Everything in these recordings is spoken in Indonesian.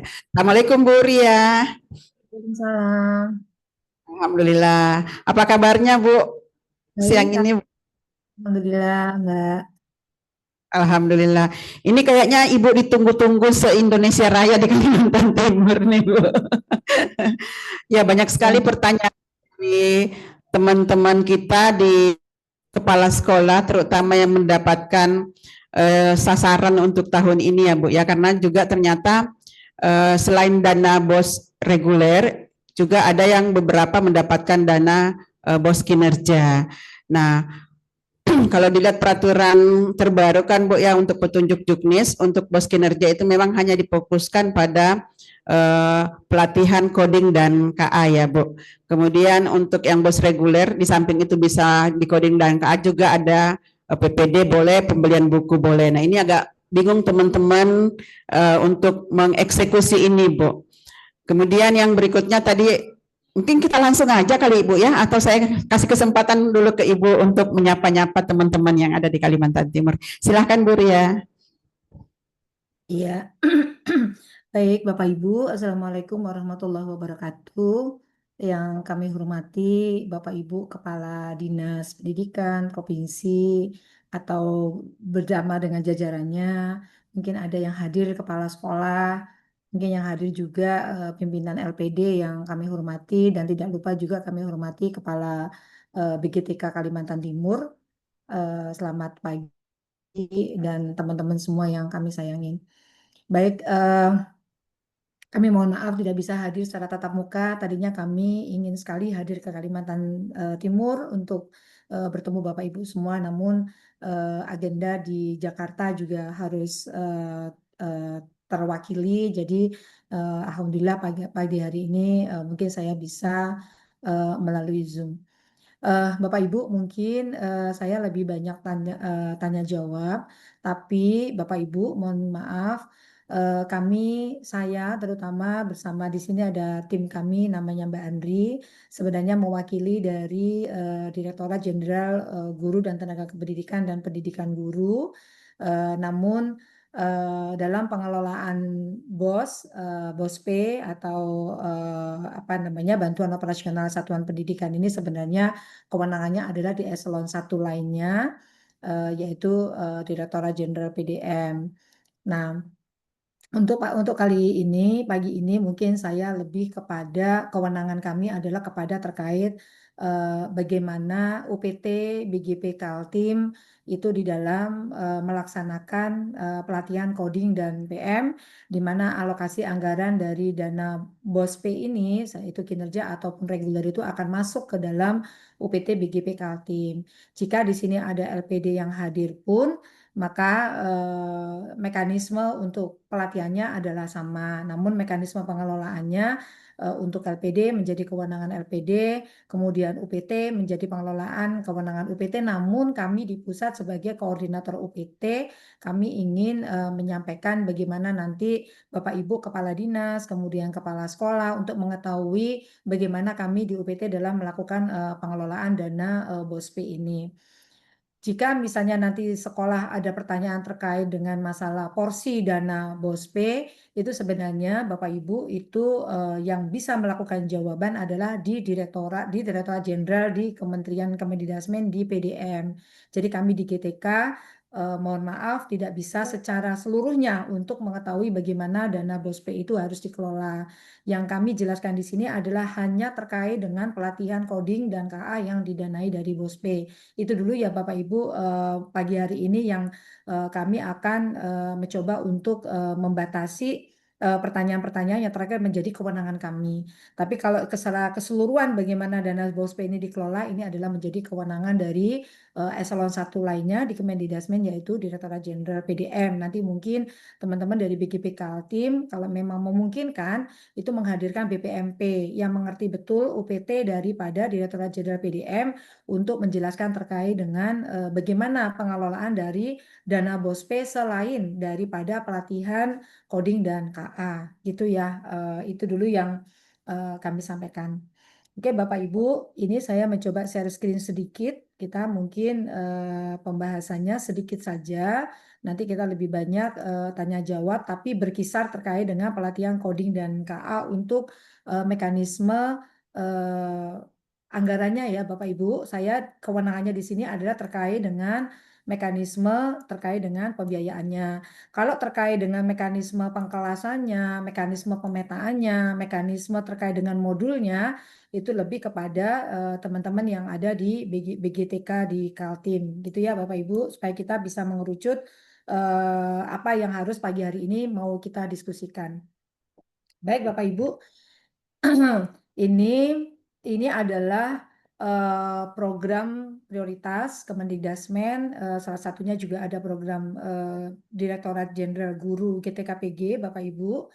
Assalamualaikum Bu Ria. Waalaikumsalam. Alhamdulillah. Apa kabarnya Bu Baik, siang ini? Alhamdulillah, Mbak. Alhamdulillah. Ini kayaknya Ibu ditunggu-tunggu se-Indonesia Raya di Kalimantan Timur nih Bu. Ya banyak sekali Ya, pertanyaan dari teman-teman kita di kepala sekolah, terutama yang mendapatkan sasaran untuk tahun ini ya Bu ya, karena juga ternyata selain dana BOS reguler, juga ada yang beberapa mendapatkan dana BOS kinerja. Nah, kalau dilihat peraturan terbaru kan Bu ya, untuk petunjuk juknis untuk BOS kinerja itu memang hanya difokuskan pada pelatihan coding dan KA ya Bu. Kemudian untuk yang BOS reguler di samping itu bisa di coding dan KA juga ada PPD boleh, pembelian buku boleh. Nah ini agak bingung teman-teman untuk mengeksekusi ini Bu. Kemudian yang berikutnya tadi mungkin kita langsung aja kali Ibu ya, atau saya kasih kesempatan dulu ke Ibu untuk menyapa-nyapa teman-teman yang ada di Kalimantan Timur. Silahkan Bu Ria. iya. Baik, Bapak Ibu, Assalamualaikum warahmatullahi wabarakatuh. Yang kami hormati Bapak Ibu Kepala Dinas Pendidikan Provinsi atau bersama dengan jajarannya, mungkin ada yang hadir Kepala Sekolah, mungkin yang hadir juga pimpinan LPD yang kami hormati, dan tidak lupa juga kami hormati Kepala BGTK Kalimantan Timur. Selamat pagi dan teman-teman semua yang kami sayangin. Baik, kami mohon maaf tidak bisa hadir secara tatap muka. Tadinya kami ingin sekali hadir ke Kalimantan Timur untuk bertemu Bapak Ibu semua, namun agenda di Jakarta juga harus eh, terwakili. Jadi alhamdulillah pagi hari ini mungkin saya bisa melalui Zoom. Bapak Ibu, mungkin saya lebih banyak tanya jawab, tapi Bapak Ibu mohon maaf, saya terutama bersama di sini ada tim kami namanya Mbak Andri, sebenarnya mewakili dari Direktorat Jenderal Guru dan Tenaga Kependidikan dan Pendidikan Guru. Namun dalam pengelolaan BOS, BOS P atau apa namanya bantuan operasional satuan pendidikan ini sebenarnya kewenangannya adalah di eselon 1 lainnya, yaitu Direktorat Jenderal PDM. Nah, untuk kali ini, pagi ini mungkin saya lebih kepada kewenangan kami adalah kepada terkait bagaimana UPT BGP Kaltim itu di dalam melaksanakan pelatihan coding dan PM, di mana alokasi anggaran dari dana BOSP ini, yaitu kinerja ataupun reguler itu akan masuk ke dalam UPT BGP Kaltim. Jika di sini ada LPD yang hadir pun, maka mekanisme untuk pelatihannya adalah sama, namun mekanisme pengelolaannya untuk LPD menjadi kewenangan LPD, kemudian UPT menjadi pengelolaan kewenangan UPT, namun kami di pusat sebagai koordinator UPT, kami ingin menyampaikan bagaimana nanti Bapak Ibu Kepala Dinas, kemudian Kepala Sekolah untuk mengetahui bagaimana kami di UPT dalam melakukan pengelolaan dana BOSP ini. Jika misalnya nanti sekolah ada pertanyaan terkait dengan masalah porsi dana BOSP, itu sebenarnya Bapak Ibu itu yang bisa melakukan jawaban adalah di Direktorat Jenderal di Kementerian Kemendikbudrismen di PDM. Jadi kami di GTK mohon maaf tidak bisa secara seluruhnya untuk mengetahui bagaimana dana BOSP itu harus dikelola. Yang kami jelaskan di sini adalah hanya terkait dengan pelatihan coding dan KA yang didanai dari BOSP. Itu dulu ya Bapak Ibu pagi hari ini yang kami akan mencoba untuk membatasi pertanyaan-pertanyaan yang terakhir menjadi kewenangan kami. Tapi kalau keseluruhan bagaimana dana BOSP ini dikelola, ini adalah menjadi kewenangan dari eselon 1 lainnya di Kemendikbudrismen, yaitu Direktorat Jenderal PDM. Nanti mungkin teman-teman dari BGP Kaltim kalau memang memungkinkan itu menghadirkan BPMP yang mengerti betul UPT daripada Direktorat Jenderal PDM untuk menjelaskan terkait dengan bagaimana pengelolaan dari dana BOSP selain daripada pelatihan coding dan KA gitu ya. Itu dulu yang kami sampaikan. Oke Bapak Ibu, ini saya mencoba share screen sedikit Kita mungkin pembahasannya sedikit saja. Nanti kita lebih banyak tanya jawab, tapi berkisar terkait dengan pelatihan coding dan KA untuk mekanisme eh, anggarannya ya Bapak Ibu. Saya kewenangannya di sini adalah terkait dengan mekanisme terkait dengan pembiayaannya. Kalau terkait dengan mekanisme pengkelasannya, mekanisme pemetaannya, mekanisme terkait dengan modulnya, itu lebih kepada teman-teman yang ada di BGTK di Kaltim, gitu ya Bapak Ibu, supaya kita bisa mengerucut apa yang harus pagi hari ini mau kita diskusikan. Baik Bapak Ibu, ini ini adalah program prioritas Kemendikbudrismen. Salah satunya juga ada program Direktorat Jenderal Guru GTKPG, Bapak Ibu.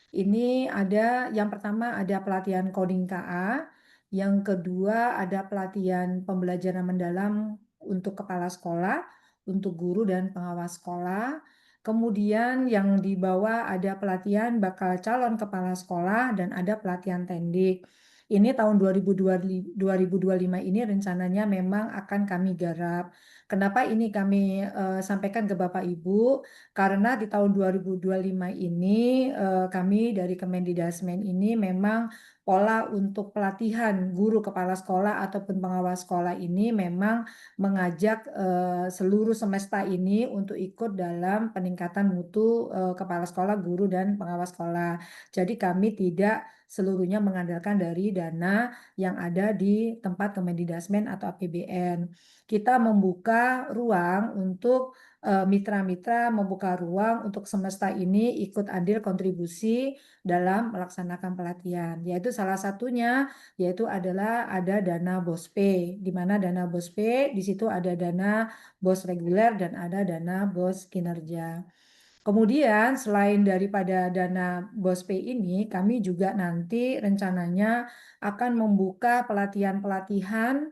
Ini ada yang pertama ada pelatihan coding KA, yang kedua ada pelatihan pembelajaran mendalam untuk kepala sekolah, untuk guru dan pengawas sekolah. Kemudian yang di bawah ada pelatihan bakal calon kepala sekolah dan ada pelatihan tendik. Ini tahun 2025 ini rencananya memang akan kami garap. Kenapa ini kami sampaikan ke Bapak Ibu? Karena di tahun 2025 ini kami dari Kemendikbudrismen ini memang pola untuk pelatihan guru kepala sekolah ataupun pengawas sekolah ini memang mengajak seluruh semesta ini untuk ikut dalam peningkatan mutu kepala sekolah, guru dan pengawas sekolah. Jadi kami tidak seluruhnya mengandalkan dari dana yang ada di tempat Kemendikbudrismen atau APBN. Kita membuka ruang untuk mitra-mitra, membuka ruang untuk semesta ini ikut andil kontribusi dalam melaksanakan pelatihan. Yaitu salah satunya yaitu adalah ada dana BOSP, di mana dana BOSP di situ ada dana BOS reguler dan ada dana BOS kinerja. Kemudian selain daripada dana BOSP ini, kami juga nanti rencananya akan membuka pelatihan-pelatihan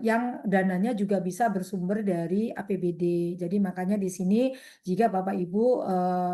yang dananya juga bisa bersumber dari APBD. Jadi makanya di sini jika Bapak Ibu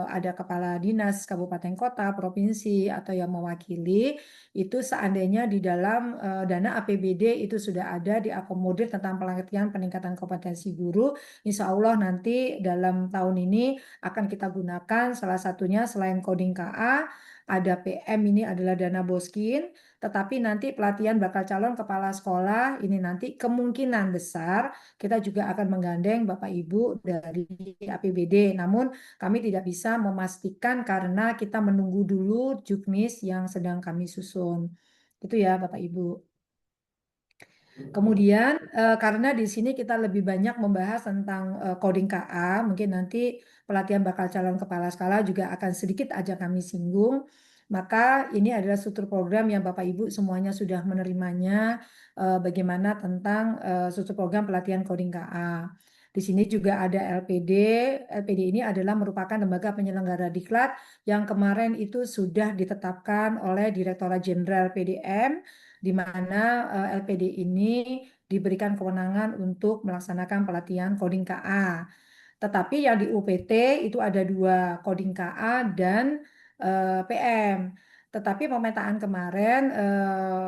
ada kepala dinas kabupaten kota, provinsi atau yang mewakili, itu seandainya di dalam dana APBD itu sudah ada diakomodir tentang pelatihan peningkatan kompetensi guru, insya Allah nanti dalam tahun ini akan kita gunakan salah satunya selain coding KA, ada PM ini adalah dana Boskin, tetapi nanti pelatihan bakal calon kepala sekolah ini nanti kemungkinan besar kita juga akan menggandeng Bapak Ibu dari APBD. Namun kami tidak bisa memastikan karena kita menunggu dulu juknis yang sedang kami susun. Itu ya Bapak Ibu. Kemudian karena di sini kita lebih banyak membahas tentang coding KA, mungkin nanti pelatihan bakal calon kepala sekolah juga akan sedikit aja kami singgung. Maka ini adalah struktur program yang Bapak Ibu semuanya sudah menerimanya, bagaimana tentang struktur program pelatihan coding KA. Di sini juga ada LPD. LPD ini adalah merupakan lembaga penyelenggara diklat yang kemarin itu sudah ditetapkan oleh Direktorat Jenderal PDM, di mana LPD ini diberikan kewenangan untuk melaksanakan pelatihan coding KA. Tetapi yang di UPT itu ada dua, coding KA dan PM. Tetapi pemetaan kemarin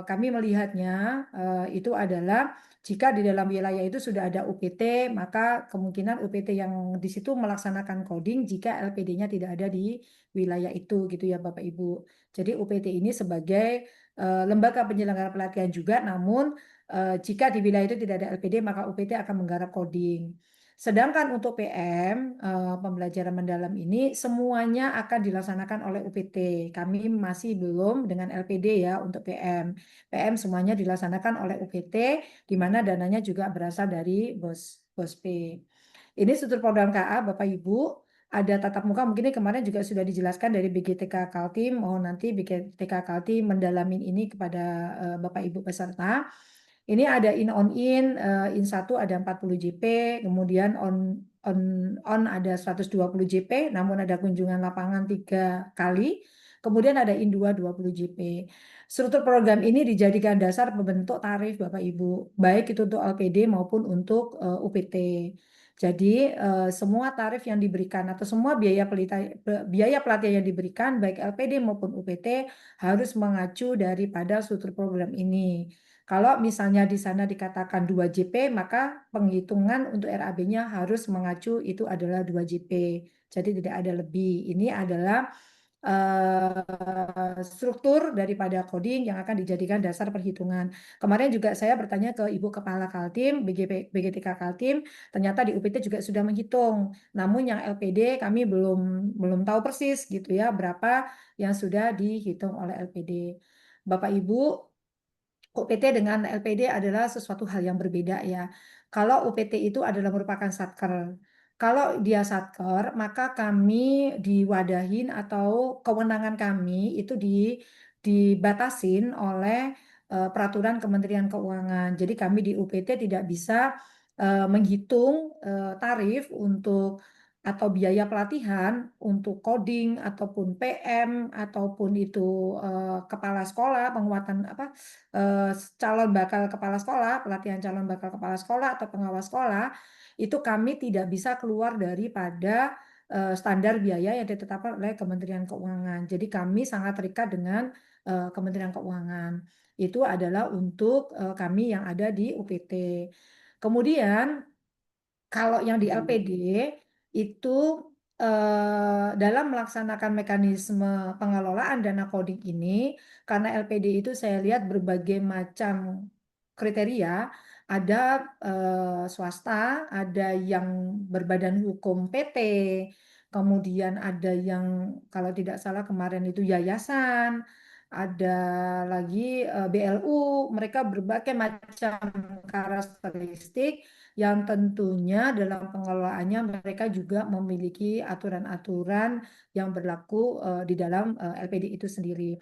kami melihatnya itu adalah jika di dalam wilayah itu sudah ada UPT, maka kemungkinan UPT yang di situ melaksanakan coding jika LPD-nya tidak ada di wilayah itu, gitu ya Bapak Ibu. Jadi UPT ini sebagai lembaga penyelenggara pelatihan juga, namun jika di wilayah itu tidak ada LPD, maka UPT akan menggarap coding. Sedangkan untuk PM, pembelajaran mendalam ini semuanya akan dilaksanakan oleh UPT. Kami masih belum dengan LPD ya untuk PM. PM semuanya dilaksanakan oleh UPT, di mana dananya juga berasal dari BOSP. Ini struktur program KA, Bapak Ibu. Ada tatap muka, mungkin ini kemarin juga sudah dijelaskan dari BGTK Kaltim. Mohon nanti BGTK Kaltim mendalamin ini kepada Bapak Ibu peserta. Ini ada in 1 ada 40 JP, kemudian on ada 120 JP, namun ada kunjungan lapangan 3 kali. Kemudian ada in 2 20 JP. Struktur program ini dijadikan dasar pembentuk tarif Bapak Ibu, baik itu untuk LPD maupun untuk UPT. Jadi semua tarif yang diberikan atau semua biaya pelatihan yang diberikan baik LPD maupun UPT harus mengacu daripada struktur program ini. Kalau misalnya di sana dikatakan 2 JP, maka penghitungan untuk RAB-nya harus mengacu itu adalah 2 JP. Jadi tidak ada lebih. Ini adalah struktur daripada coding yang akan dijadikan dasar perhitungan. Kemarin juga saya bertanya ke Ibu Kepala Kaltim, BGTK Kaltim, ternyata di UPT juga sudah menghitung. Namun yang LPD kami belum tahu persis gitu ya berapa yang sudah dihitung oleh LPD. Bapak Ibu, UPT dengan LPD adalah sesuatu hal yang berbeda ya. Kalau UPT itu adalah merupakan satker. Kalau dia satker, maka kami diwadahin atau kewenangan kami itu dibatasin oleh peraturan Kementerian Keuangan. Jadi kami di UPT tidak bisa menghitung tarif untuk atau biaya pelatihan untuk coding ataupun PM ataupun itu kepala sekolah penguatan apa eh, calon bakal kepala sekolah, pelatihan calon bakal kepala sekolah atau pengawas sekolah, itu kami tidak bisa keluar daripada standar biaya yang ditetapkan oleh Kementerian Keuangan. Jadi kami sangat terikat dengan Kementerian Keuangan. Itu adalah untuk kami yang ada di UPT. Kemudian kalau yang di LPD itu dalam melaksanakan mekanisme pengelolaan dana coding ini, karena LPD itu saya lihat berbagai macam kriteria, ada swasta, ada yang berbadan hukum PT, kemudian ada yang kalau tidak salah kemarin itu yayasan, ada lagi BLU, mereka berbagai macam karakteristik yang tentunya dalam pengelolaannya mereka juga memiliki aturan-aturan yang berlaku di dalam LPD itu sendiri.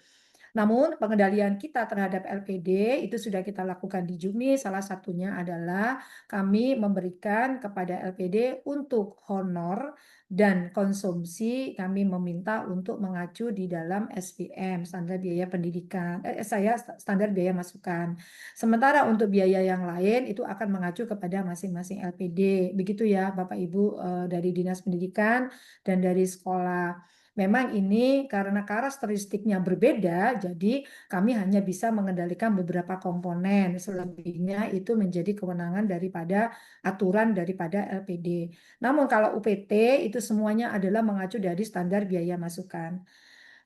Namun pengendalian kita terhadap LPD itu sudah kita lakukan di Jumi. Salah satunya adalah kami memberikan kepada LPD untuk honor dan konsumsi kami meminta untuk mengacu di dalam SBM, standar biaya pendidikan. Saya standar biaya masukan. Sementara untuk biaya yang lain itu akan mengacu kepada masing-masing LPD. Begitu ya Bapak Ibu dari Dinas Pendidikan dan dari sekolah. Memang ini karena karakteristiknya berbeda, jadi kami hanya bisa mengendalikan beberapa komponen. Selebihnya itu menjadi kewenangan daripada aturan daripada LPD. Namun kalau UPT itu semuanya adalah mengacu dari standar biaya masukan.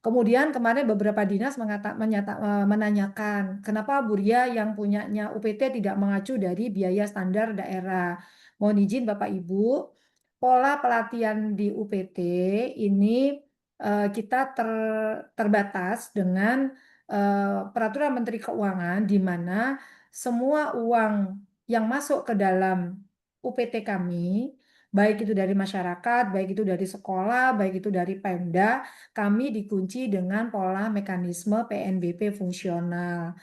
Kemudian kemarin beberapa dinas menanyakan kenapa Bu Ria yang punyanya UPT tidak mengacu dari biaya standar daerah. Mohon izin Bapak Ibu, pola pelatihan di UPT ini kita terbatas dengan peraturan Menteri Keuangan di mana semua uang yang masuk ke dalam UPT kami, baik itu dari masyarakat, baik itu dari sekolah, baik itu dari Pemda, kami dikunci dengan pola mekanisme PNBP fungsional.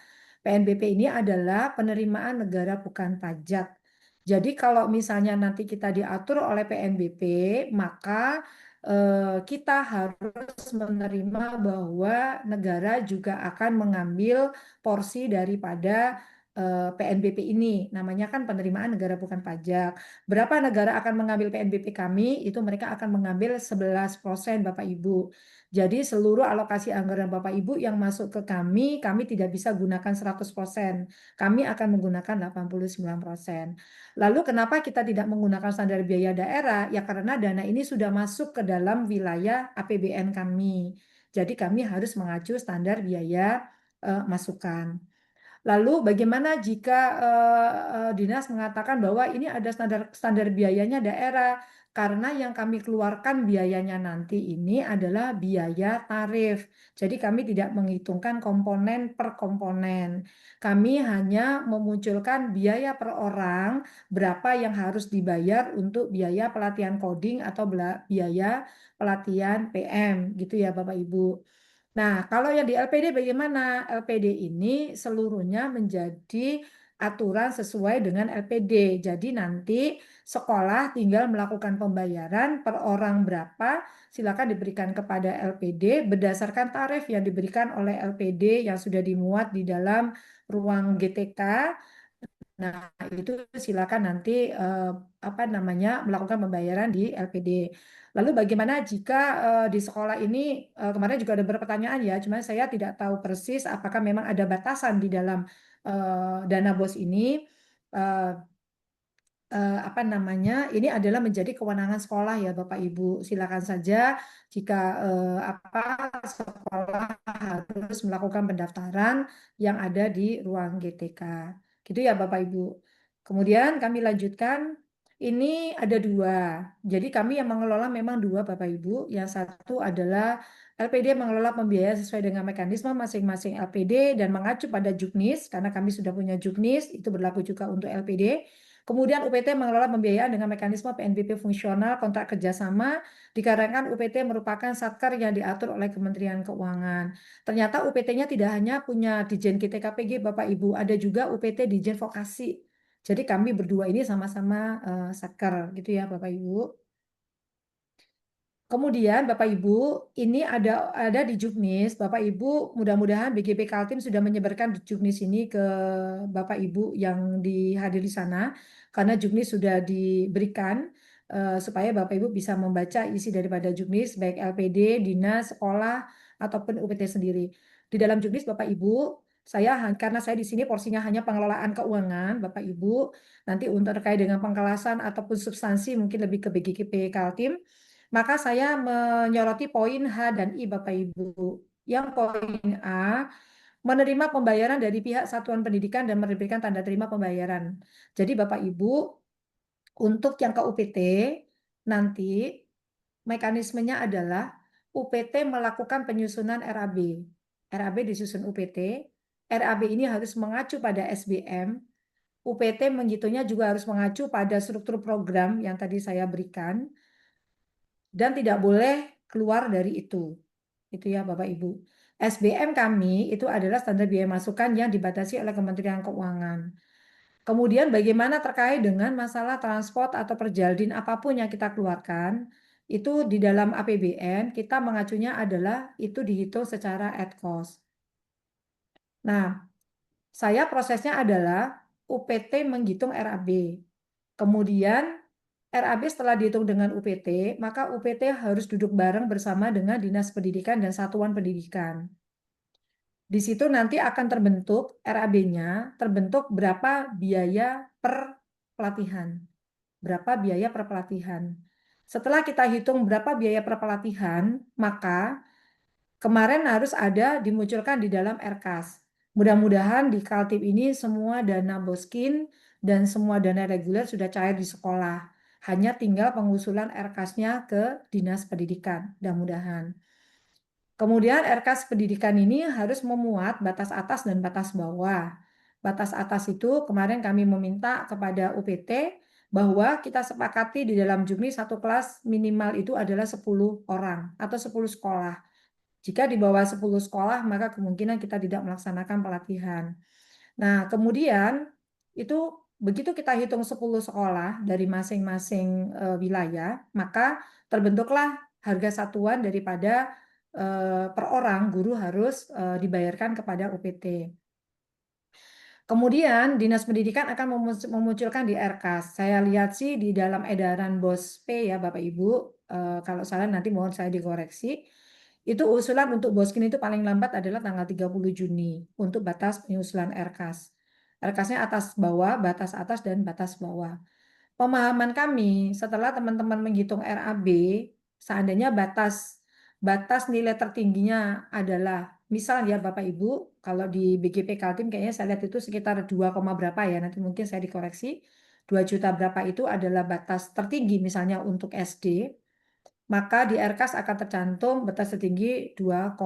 PNBP ini adalah penerimaan negara bukan pajak. Jadi kalau misalnya nanti kita diatur oleh PNBP, maka kita harus menerima bahwa negara juga akan mengambil porsi daripada PNBP ini. Namanya kan penerimaan negara bukan pajak. Berapa negara akan mengambil PNBP kami? Itu mereka akan mengambil 11% Bapak Ibu. Jadi seluruh alokasi anggaran Bapak Ibu yang masuk ke kami tidak bisa gunakan 100%. Kami akan menggunakan 89%. Lalu kenapa kita tidak menggunakan standar biaya daerah? Ya karena dana ini sudah masuk ke dalam wilayah APBN kami. Jadi kami harus mengacu standar biaya masukan. Lalu bagaimana jika dinas mengatakan bahwa ini ada standar standar biayanya daerah karena yang kami keluarkan biayanya nanti ini adalah biaya tarif. Jadi kami tidak menghitungkan komponen per komponen. Kami hanya memunculkan biaya per orang berapa yang harus dibayar untuk biaya pelatihan coding atau biaya pelatihan PM gitu ya Bapak Ibu. Nah, kalau yang di LPD bagaimana? LPD ini seluruhnya menjadi aturan sesuai dengan LPD. Jadi nanti sekolah tinggal melakukan pembayaran per orang berapa, silakan diberikan kepada LPD berdasarkan tarif yang diberikan oleh LPD yang sudah dimuat di dalam ruang GTK. Nah, itu silakan nanti apa namanya melakukan pembayaran di LPD. Lalu bagaimana jika di sekolah ini kemarin juga ada berpertanyaan ya, cuma saya tidak tahu persis apakah memang ada batasan di dalam dana BOS ini. eh, apa namanya, ini adalah menjadi kewenangan sekolah ya Bapak Ibu. Silakan saja jika apa sekolah harus melakukan pendaftaran yang ada di ruang GTK. Gitu ya Bapak Ibu. Kemudian kami lanjutkan, ini ada dua. Jadi kami yang mengelola memang dua Bapak Ibu. Yang satu adalah LPD mengelola pembiayaan sesuai dengan mekanisme masing-masing LPD dan mengacu pada Juknis, karena kami sudah punya Juknis, itu berlaku juga untuk LPD. Kemudian UPT mengelola pembiayaan dengan mekanisme PNBP fungsional kontrak kerjasama, dikarenakan UPT merupakan satker yang diatur oleh Kementerian Keuangan. Ternyata UPT-nya tidak hanya punya Dijen GTKPG Bapak Ibu, ada juga UPT Dijen Vokasi. Jadi kami berdua ini sama-sama satker gitu ya Bapak Ibu. Kemudian Bapak Ibu, ini ada di Juknis. Bapak Ibu, mudah-mudahan BGP Kaltim sudah menyebarkan Juknis ini ke Bapak Ibu yang dihadiri sana, karena Juknis sudah diberikan supaya Bapak Ibu bisa membaca isi daripada Juknis, baik LPD, dinas, sekolah, ataupun UPT sendiri. Di dalam Juknis Bapak Ibu, karena saya di sini porsinya hanya pengelolaan keuangan, Bapak Ibu, nanti untuk terkait dengan pengkelasan ataupun substansi mungkin lebih ke BGP Kaltim. Maka saya menyoroti poin H dan I Bapak Ibu. Yang poin A, menerima pembayaran dari pihak satuan pendidikan dan menerbitkan tanda terima pembayaran. Jadi Bapak Ibu, untuk yang ke UPT, nanti mekanismenya adalah UPT melakukan penyusunan RAB. RAB disusun UPT, RAB ini harus mengacu pada SBM, UPT menghitungnya juga harus mengacu pada struktur program yang tadi saya berikan, dan tidak boleh keluar dari itu. Itu ya Bapak Ibu. SBM kami itu adalah standar biaya masukan yang dibatasi oleh Kementerian Keuangan. Kemudian bagaimana terkait dengan masalah transport atau perjaldin apapun yang kita keluarkan, itu di dalam APBN kita mengacunya adalah itu dihitung secara at cost. Nah, saya prosesnya adalah UPT menghitung RAB. Kemudian RAB setelah dihitung dengan UPT, maka UPT harus duduk bareng bersama dengan Dinas Pendidikan dan Satuan Pendidikan. Di situ nanti akan terbentuk RAB-nya, terbentuk berapa biaya per pelatihan. Berapa biaya per pelatihan. Setelah kita hitung berapa biaya per pelatihan, maka kemarin harus ada dimunculkan di dalam RKAS. Mudah-mudahan di Kaltim ini semua dana boskin dan semua dana reguler sudah cair di sekolah. Hanya tinggal pengusulan RKAS-nya ke Dinas Pendidikan, mudah-mudahan. Kemudian RKAS pendidikan ini harus memuat batas atas dan batas bawah. Batas atas itu kemarin kami meminta kepada UPT bahwa kita sepakati di dalam Jukni satu kelas minimal itu adalah 10 orang atau 10 sekolah. Jika di bawah 10 sekolah, maka kemungkinan kita tidak melaksanakan pelatihan. Nah, kemudian itu begitu kita hitung 10 sekolah dari masing-masing wilayah, maka terbentuklah harga satuan daripada per orang guru harus dibayarkan kepada UPT. Kemudian Dinas Pendidikan akan memunculkan di RKAS. Saya lihat sih di dalam edaran BOS P ya Bapak Ibu, kalau salah nanti mohon saya dikoreksi. Itu usulan untuk BOSKIN itu paling lambat adalah tanggal 30 Juni untuk batas penyusulan RKAS. RKAS-nya atas bawah, batas atas dan batas bawah. Pemahaman kami setelah teman-teman menghitung RAB, seandainya batas nilai tertingginya adalah misal ya Bapak Ibu, kalau di BGP Kaltim kayaknya saya lihat itu sekitar 2, berapa ya, nanti mungkin saya dikoreksi. 2 juta berapa itu adalah batas tertinggi misalnya untuk SD, maka di RKAS akan tercantum batas tertinggi 2,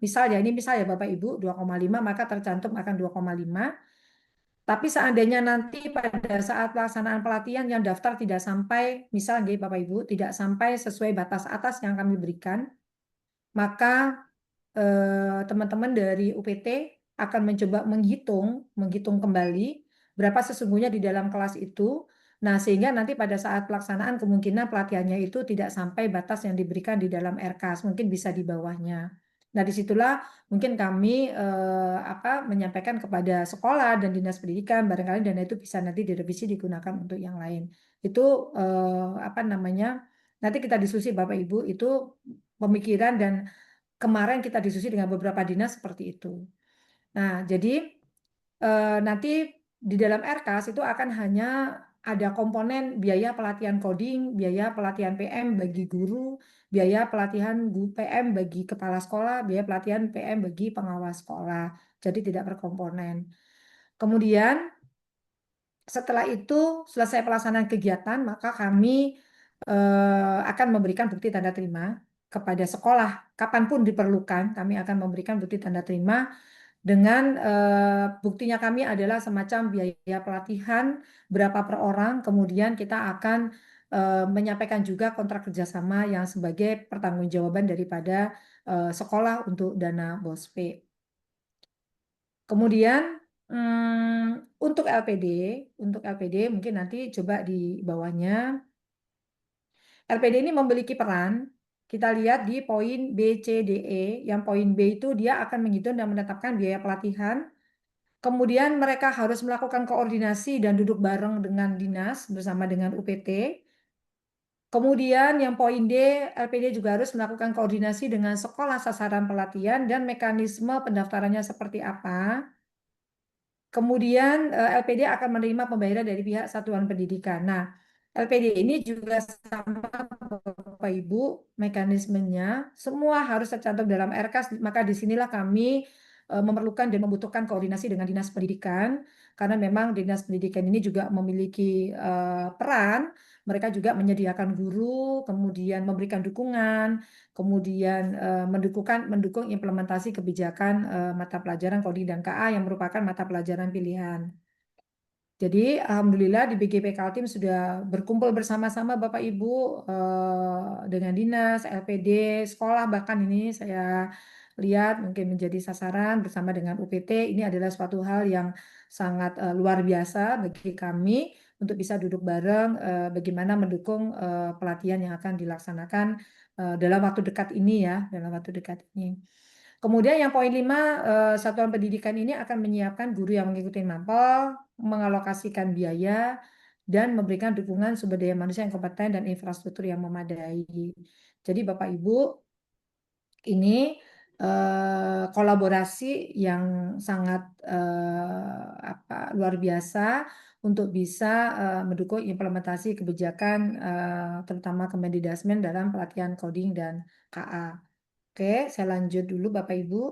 misal ya ini misal ya Bapak Ibu 2,5 maka tercantum akan 2,5. Tapi seandainya nanti pada saat pelaksanaan pelatihan yang daftar tidak sampai, misalnya Bapak Ibu, tidak sampai sesuai batas atas yang kami berikan, maka teman-teman dari UPT akan mencoba menghitung kembali berapa sesungguhnya di dalam kelas itu. Nah, sehingga nanti pada saat pelaksanaan kemungkinan pelatihannya itu tidak sampai batas yang diberikan di dalam RKAS, mungkin bisa di bawahnya. Nah, disitulah mungkin kami menyampaikan kepada sekolah dan dinas pendidikan, barangkali dana itu bisa nanti direvisi digunakan untuk yang lain. Itu Nanti kita diskusi Bapak Ibu, itu pemikiran dan kemarin kita diskusi dengan beberapa dinas seperti itu. Nah, jadi nanti di dalam RKAS itu akan hanya ada komponen biaya pelatihan coding, biaya pelatihan PM bagi guru, biaya pelatihan PM bagi kepala sekolah, biaya pelatihan PM bagi pengawas sekolah. Jadi tidak berkomponen. Kemudian setelah itu selesai pelaksanaan kegiatan, maka kami akan memberikan bukti tanda terima kepada sekolah. Kapanpun diperlukan, kami akan memberikan bukti tanda terima dengan buktinya kami adalah semacam biaya pelatihan berapa per orang. Kemudian kita akan menyampaikan juga kontrak kerjasama yang sebagai pertanggungjawaban daripada sekolah untuk dana BOSP. Kemudian untuk LPD mungkin nanti coba di bawahnya. LPD ini memiliki peran, kita lihat di poin B, C, D, E. Yang poin B itu dia akan menghitung dan menetapkan biaya pelatihan. Kemudian mereka harus melakukan koordinasi dan duduk bareng dengan dinas bersama dengan UPT. Kemudian yang poin D, LPD juga harus melakukan koordinasi dengan sekolah sasaran pelatihan dan mekanisme pendaftarannya seperti apa. Kemudian LPD akan menerima pembayaran dari pihak satuan pendidikan. Nah, LPD ini juga sama Bapak Ibu, mekanismenya semua harus tercantum dalam RKAS, maka disinilah kami memerlukan dan membutuhkan koordinasi dengan Dinas Pendidikan, karena memang Dinas Pendidikan ini juga memiliki peran, mereka juga menyediakan guru, kemudian memberikan dukungan, kemudian mendukung implementasi kebijakan mata pelajaran Kodi dan KA yang merupakan mata pelajaran pilihan. Jadi alhamdulillah di BGP Kaltim sudah berkumpul bersama-sama Bapak Ibu dengan dinas, LPD, sekolah, bahkan ini saya lihat mungkin menjadi sasaran bersama dengan UPT. Ini adalah suatu hal yang sangat luar biasa bagi kami untuk bisa duduk bareng bagaimana mendukung pelatihan yang akan dilaksanakan dalam waktu dekat ini ya, dalam waktu dekat ini. Kemudian yang poin 5, satuan pendidikan ini akan menyiapkan guru yang mengikuti mapel, mengalokasikan biaya, dan memberikan dukungan sumber daya manusia yang kompeten dan infrastruktur yang memadai. Jadi Bapak Ibu, ini kolaborasi yang sangat luar biasa untuk bisa mendukung implementasi kebijakan terutama Kemendikbudrismen dalam pelatihan coding dan KA. Oke, saya lanjut dulu Bapak Ibu.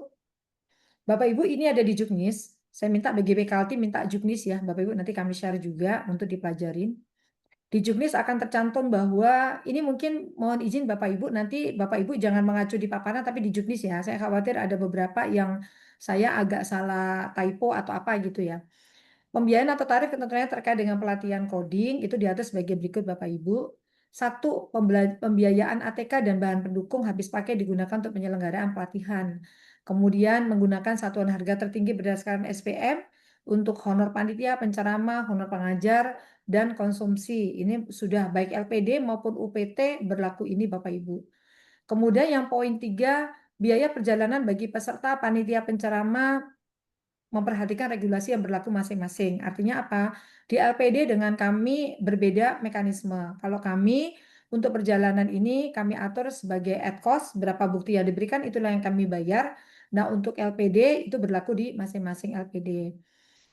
Bapak Ibu ini ada di Juknis. Saya minta BGP Kaltim minta Juknis ya, Bapak Ibu nanti kami share juga untuk dipelajarin. Di Juknis akan tercantum bahwa ini mungkin mohon izin Bapak Ibu nanti Bapak Ibu jangan mengacu di paparan tapi di Juknis ya. Saya khawatir ada beberapa yang saya agak salah typo atau apa gitu ya. Pembiayaan atau tarif ketentuannya terkait dengan pelatihan coding itu diatur sebagai berikut Bapak Ibu. 1. Pembiayaan ATK dan bahan pendukung habis pakai digunakan untuk penyelenggaraan pelatihan. Kemudian menggunakan satuan harga tertinggi berdasarkan SPM untuk honor panitia, penceramah, honor pengajar, dan konsumsi. Ini sudah baik LPD maupun UPT berlaku ini Bapak Ibu. Kemudian yang poin 3, biaya perjalanan bagi peserta panitia penceramah memperhatikan regulasi yang berlaku masing-masing. Artinya apa? Di LPD dengan kami berbeda mekanisme. Kalau kami untuk perjalanan ini kami atur sebagai at cost, berapa bukti yang diberikan itulah yang kami bayar. Nah, untuk LPD itu berlaku di masing-masing LPD.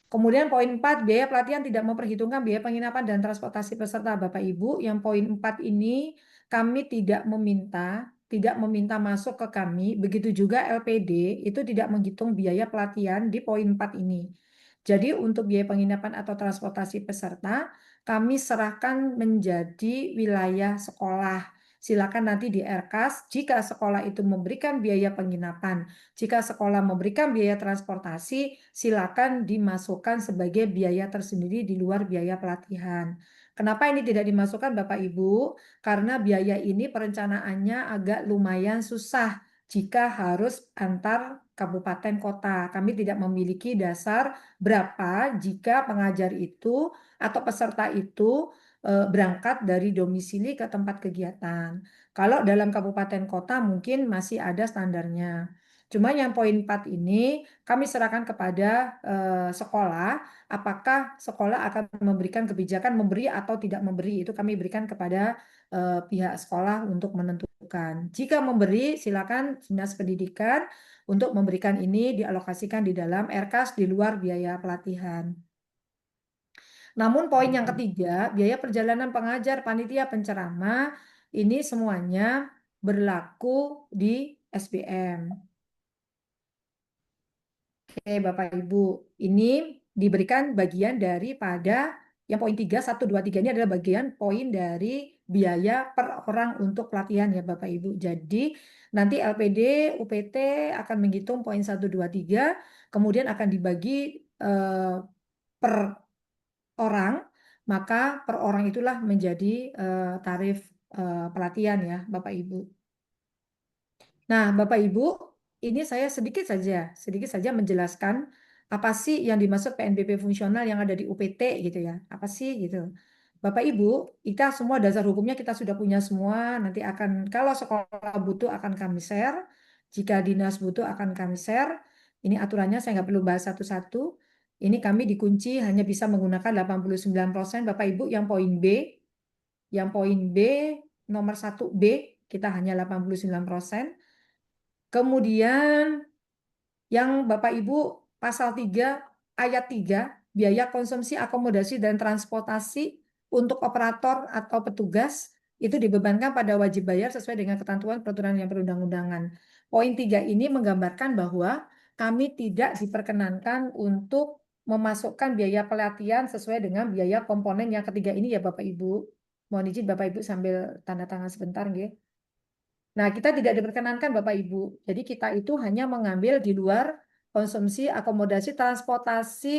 Kemudian poin 4, biaya pelatihan tidak memperhitungkan biaya penginapan dan transportasi peserta Bapak Ibu. Yang poin 4 ini kami tidak meminta masuk ke kami. Begitu juga LPD itu tidak menghitung biaya pelatihan di poin 4 ini. Jadi untuk biaya penginapan atau transportasi peserta kami serahkan menjadi wilayah sekolah. Silakan nanti di RKAS jika sekolah itu memberikan biaya penginapan, jika sekolah memberikan biaya transportasi, silakan dimasukkan sebagai biaya tersendiri di luar biaya pelatihan. Kenapa ini tidak dimasukkan Bapak Ibu? Karena biaya ini perencanaannya agak lumayan susah jika harus antar kabupaten kota. Kami tidak memiliki dasar berapa jika pengajar itu atau peserta itu berangkat dari domisili ke tempat kegiatan. Kalau dalam kabupaten kota mungkin masih ada standarnya. Cuma yang poin 4 ini kami serahkan kepada sekolah, apakah sekolah akan memberikan kebijakan memberi atau tidak memberi, itu kami berikan kepada pihak sekolah untuk menentukan. Jika memberi, silakan Dinas Pendidikan untuk memberikan ini dialokasikan di dalam RKAS di luar biaya pelatihan. Namun poin yang ketiga, biaya perjalanan pengajar, panitia, penceramah, ini semuanya berlaku di SBM. Oke, Bapak Ibu, ini diberikan bagian daripada yang poin 3, 1, 2, 3 ini adalah bagian poin dari biaya per orang untuk pelatihan ya Bapak Ibu. Jadi nanti LPD, UPT akan menghitung poin 1, 2, 3, kemudian akan dibagi per orang, maka per orang itulah menjadi tarif pelatihan ya Bapak Ibu. Nah, Bapak Ibu, ini saya sedikit saja menjelaskan apa sih yang dimaksud PNBP fungsional yang ada di UPT gitu ya. Apa sih gitu. Bapak Ibu, kita semua dasar hukumnya kita sudah punya semua. Nanti akan kalau sekolah butuh akan kami share. Jika dinas butuh akan kami share. Ini aturannya saya nggak perlu bahas satu-satu. Ini kami dikunci hanya bisa menggunakan 89%. Bapak Ibu yang poin B, yang poin B nomor 1B kita hanya 89%. Kemudian yang Bapak Ibu pasal 3 ayat 3 biaya konsumsi akomodasi dan transportasi untuk operator atau petugas itu dibebankan pada wajib bayar sesuai dengan ketentuan peraturan yang perundang-undangan. Poin 3 ini menggambarkan bahwa kami tidak diperkenankan untuk memasukkan biaya pelatihan sesuai dengan biaya komponen yang ketiga ini ya Bapak Ibu. Mohon izin Bapak Ibu sambil tanda tangan sebentar nggih. Nah, kita tidak diperkenankan Bapak Ibu. Jadi kita itu hanya mengambil di luar konsumsi akomodasi transportasi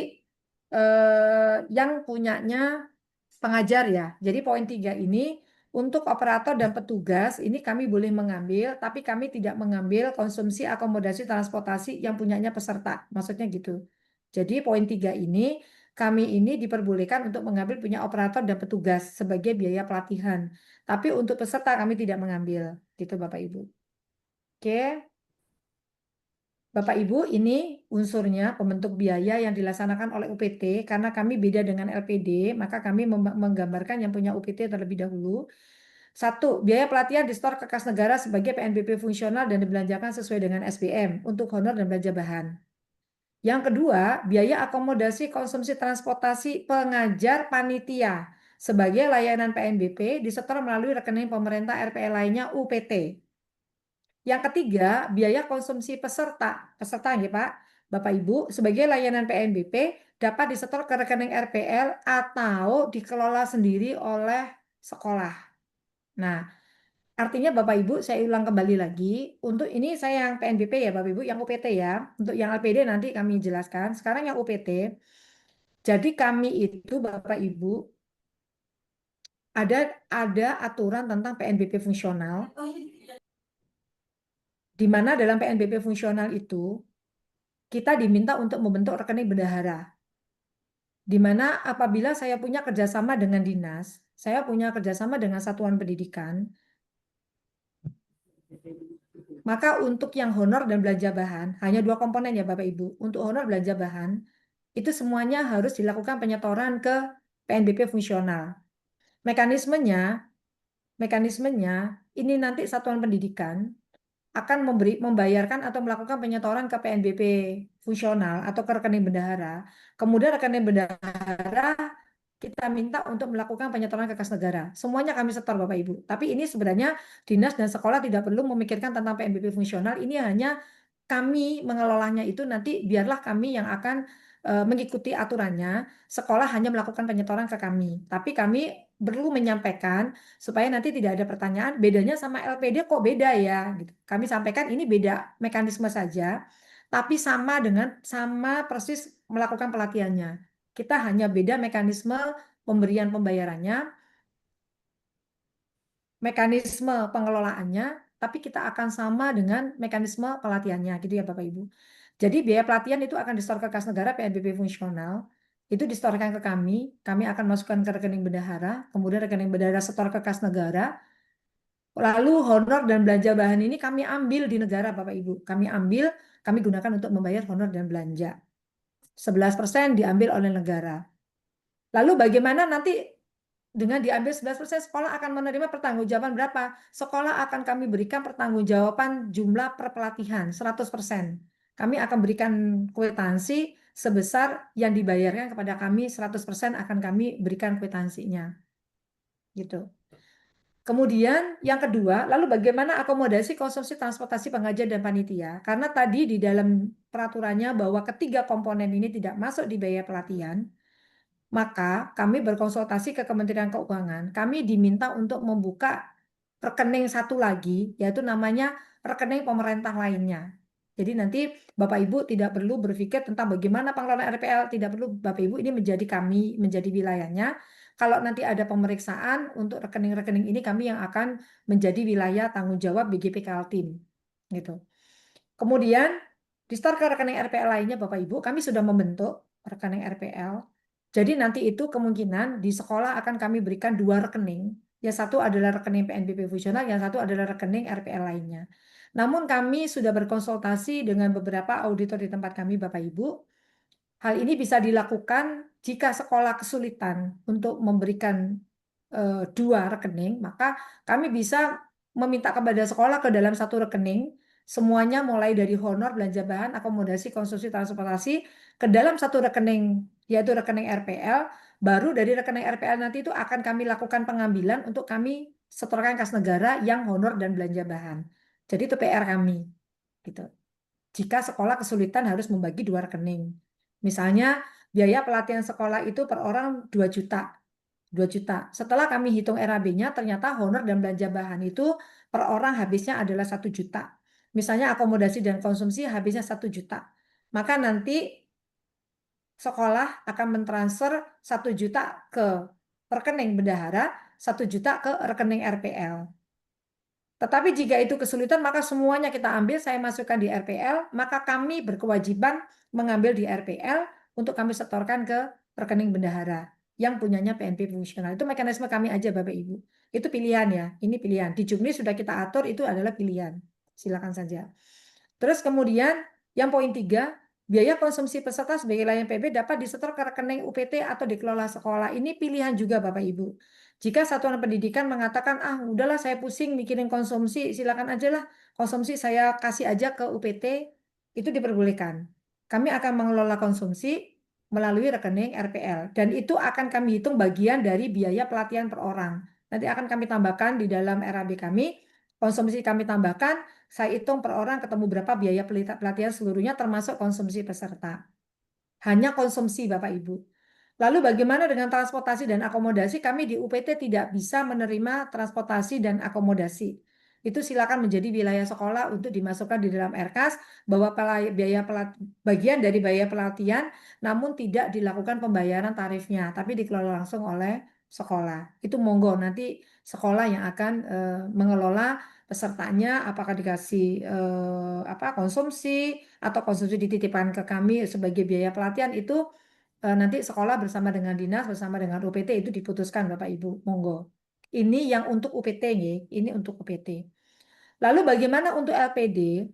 yang punyanya pengajar ya. Jadi poin 3 ini untuk operator dan petugas ini kami boleh mengambil, tapi kami tidak mengambil konsumsi akomodasi transportasi yang punyanya peserta. Maksudnya gitu. Jadi poin 3 ini kami ini diperbolehkan untuk mengambil punya operator dan petugas sebagai biaya pelatihan. Tapi untuk peserta kami tidak mengambil. Gitu Bapak Ibu. Oke. Bapak Ibu, ini unsurnya pembentuk biaya yang dilaksanakan oleh UPT. Karena kami beda dengan LPD, maka kami menggambarkan yang punya UPT terlebih dahulu. 1. Biaya pelatihan disetor ke kas negara sebagai PNBP fungsional dan dibelanjakan sesuai dengan SBM untuk honor dan belanja bahan. Yang kedua, biaya akomodasi konsumsi transportasi pengajar panitia sebagai layanan PNBP disetor melalui rekening pemerintah RPL lainnya UPT. Yang ketiga, biaya konsumsi peserta. Peserta ya Pak, Bapak Ibu, sebagai layanan PNBP dapat disetor ke rekening RPL atau dikelola sendiri oleh sekolah. Nah, artinya Bapak Ibu, saya ulang kembali lagi. Untuk ini saya yang PNBP ya Bapak Ibu, yang UPT ya. Untuk yang LPD nanti kami jelaskan. Sekarang yang UPT. Jadi kami itu Bapak Ibu ada aturan tentang PNBP fungsional, di mana dalam PNBP fungsional itu kita diminta untuk membentuk rekening bendahara. Di mana apabila saya punya kerjasama dengan dinas, saya punya kerjasama dengan satuan pendidikan, maka untuk yang honor dan belanja bahan, hanya 2 komponen ya Bapak Ibu. Untuk honor belanja bahan, itu semuanya harus dilakukan penyetoran ke PNBP fungsional. Mekanismenya, mekanismenya ini nanti satuan pendidikan akan membayarkan atau melakukan penyetoran ke PNBP fungsional atau ke rekening bendahara. Kemudian rekening bendahara kita minta untuk melakukan penyetoran ke kas negara. Semuanya kami setor Bapak Ibu. Tapi ini sebenarnya dinas dan sekolah tidak perlu memikirkan tentang PNBP fungsional. Ini hanya kami mengelolanya itu nanti biarlah kami yang akan mengikuti aturannya. Sekolah hanya melakukan penyetoran ke kami. Tapi kami perlu menyampaikan supaya nanti tidak ada pertanyaan bedanya sama LPD kok beda ya gitu. Kami sampaikan ini beda mekanisme saja, tapi sama persis melakukan pelatihannya. Kita hanya beda mekanisme pemberian pembayarannya, mekanisme pengelolaannya, tapi kita akan sama dengan mekanisme pelatihannya, gitu ya Bapak Ibu. Jadi biaya pelatihan itu akan disetor ke kas negara PNBP fungsional, itu disetorkan ke kami akan masukkan ke rekening bendahara, kemudian rekening bendahara setor ke kas negara. Lalu honor dan belanja bahan ini kami ambil di negara Bapak Ibu. Kami gunakan untuk membayar honor dan belanja. 11% diambil oleh negara. Lalu bagaimana nanti dengan diambil 11%, sekolah akan menerima pertanggungjawaban berapa? Sekolah akan kami berikan pertanggungjawaban jumlah perpelatihan 100%. Kami akan berikan kwitansi sebesar yang dibayarkan kepada kami 100% akan kami berikan kwitansinya. Gitu. Kemudian yang kedua, lalu bagaimana akomodasi konsumsi transportasi pengajar dan panitia? Karena tadi di dalam peraturannya bahwa ketiga komponen ini tidak masuk di biaya pelatihan, maka kami berkonsultasi ke Kementerian Keuangan. Kami diminta untuk membuka rekening satu lagi, yaitu namanya rekening pemerintah lainnya. Jadi nanti Bapak Ibu tidak perlu berpikir tentang bagaimana pengelolaan RPL, tidak perlu Bapak Ibu, ini menjadi wilayahnya. Kalau nanti ada pemeriksaan untuk rekening-rekening ini, kami yang akan menjadi wilayah tanggung jawab BGP Kaltim. Gitu. Kemudian di store ke rekening RPL lainnya Bapak Ibu, kami sudah membentuk rekening RPL. Jadi nanti itu kemungkinan di sekolah akan kami berikan dua rekening. Yang satu adalah rekening PNBP fungsional, yang satu adalah rekening RPL lainnya. Namun kami sudah berkonsultasi dengan beberapa auditor di tempat kami Bapak Ibu. Hal ini bisa dilakukan jika sekolah kesulitan untuk memberikan dua rekening, maka kami bisa meminta kepada sekolah ke dalam satu rekening, semuanya mulai dari honor, belanja bahan, akomodasi, konsumsi, transportasi, ke dalam satu rekening, yaitu rekening RPL, baru dari rekening RPL nanti itu akan kami lakukan pengambilan untuk kami setorkan kas negara yang honor dan belanja bahan. Jadi itu PR kami. Gitu. Jika sekolah kesulitan harus membagi dua rekening. Misalnya biaya pelatihan sekolah itu per orang 2 juta. 2 juta. Setelah kami hitung RAB-nya, ternyata honor dan belanja bahan itu per orang habisnya adalah 1 juta. Misalnya akomodasi dan konsumsi habisnya 1 juta. Maka nanti sekolah akan mentransfer 1 juta ke rekening bendahara, 1 juta ke rekening RPL. Tetapi jika itu kesulitan, maka semuanya kita ambil, saya masukkan di RPL, maka kami berkewajiban mengambil di RPL untuk kami setorkan ke rekening bendahara yang punyanya PNP fungsional. Itu mekanisme kami aja Bapak Ibu. Itu pilihan ya, ini pilihan. Di Juknis sudah kita atur, itu adalah pilihan. Silakan saja. Terus kemudian yang poin 3, biaya konsumsi peserta sebagai layanan PB dapat disetor ke rekening UPT atau dikelola sekolah. Ini pilihan juga Bapak Ibu. Jika satuan pendidikan mengatakan, udahlah saya pusing mikirin konsumsi, silakan aja lah konsumsi saya kasih aja ke UPT, itu diperbolehkan. Kami akan mengelola konsumsi melalui rekening RPL. Dan itu akan kami hitung bagian dari biaya pelatihan per orang. Nanti akan kami tambahkan di dalam RAB kami, konsumsi kami tambahkan, saya hitung per orang ketemu berapa biaya pelatihan seluruhnya termasuk konsumsi peserta. Hanya konsumsi Bapak Ibu. Lalu bagaimana dengan transportasi dan akomodasi? Kami di UPT tidak bisa menerima transportasi dan akomodasi. Itu silakan menjadi wilayah sekolah untuk dimasukkan di dalam RKAS bahwa bagian dari biaya pelatihan namun tidak dilakukan pembayaran tarifnya, tapi dikelola langsung oleh sekolah. Itu monggo nanti sekolah yang akan mengelola pesertanya apakah dikasih konsumsi atau konsumsi dititipkan ke kami sebagai biaya pelatihan itu nanti sekolah bersama dengan dinas, bersama dengan UPT itu diputuskan Bapak Ibu, monggo. Ini yang untuk UPT, ini untuk UPT. Lalu bagaimana untuk LPD?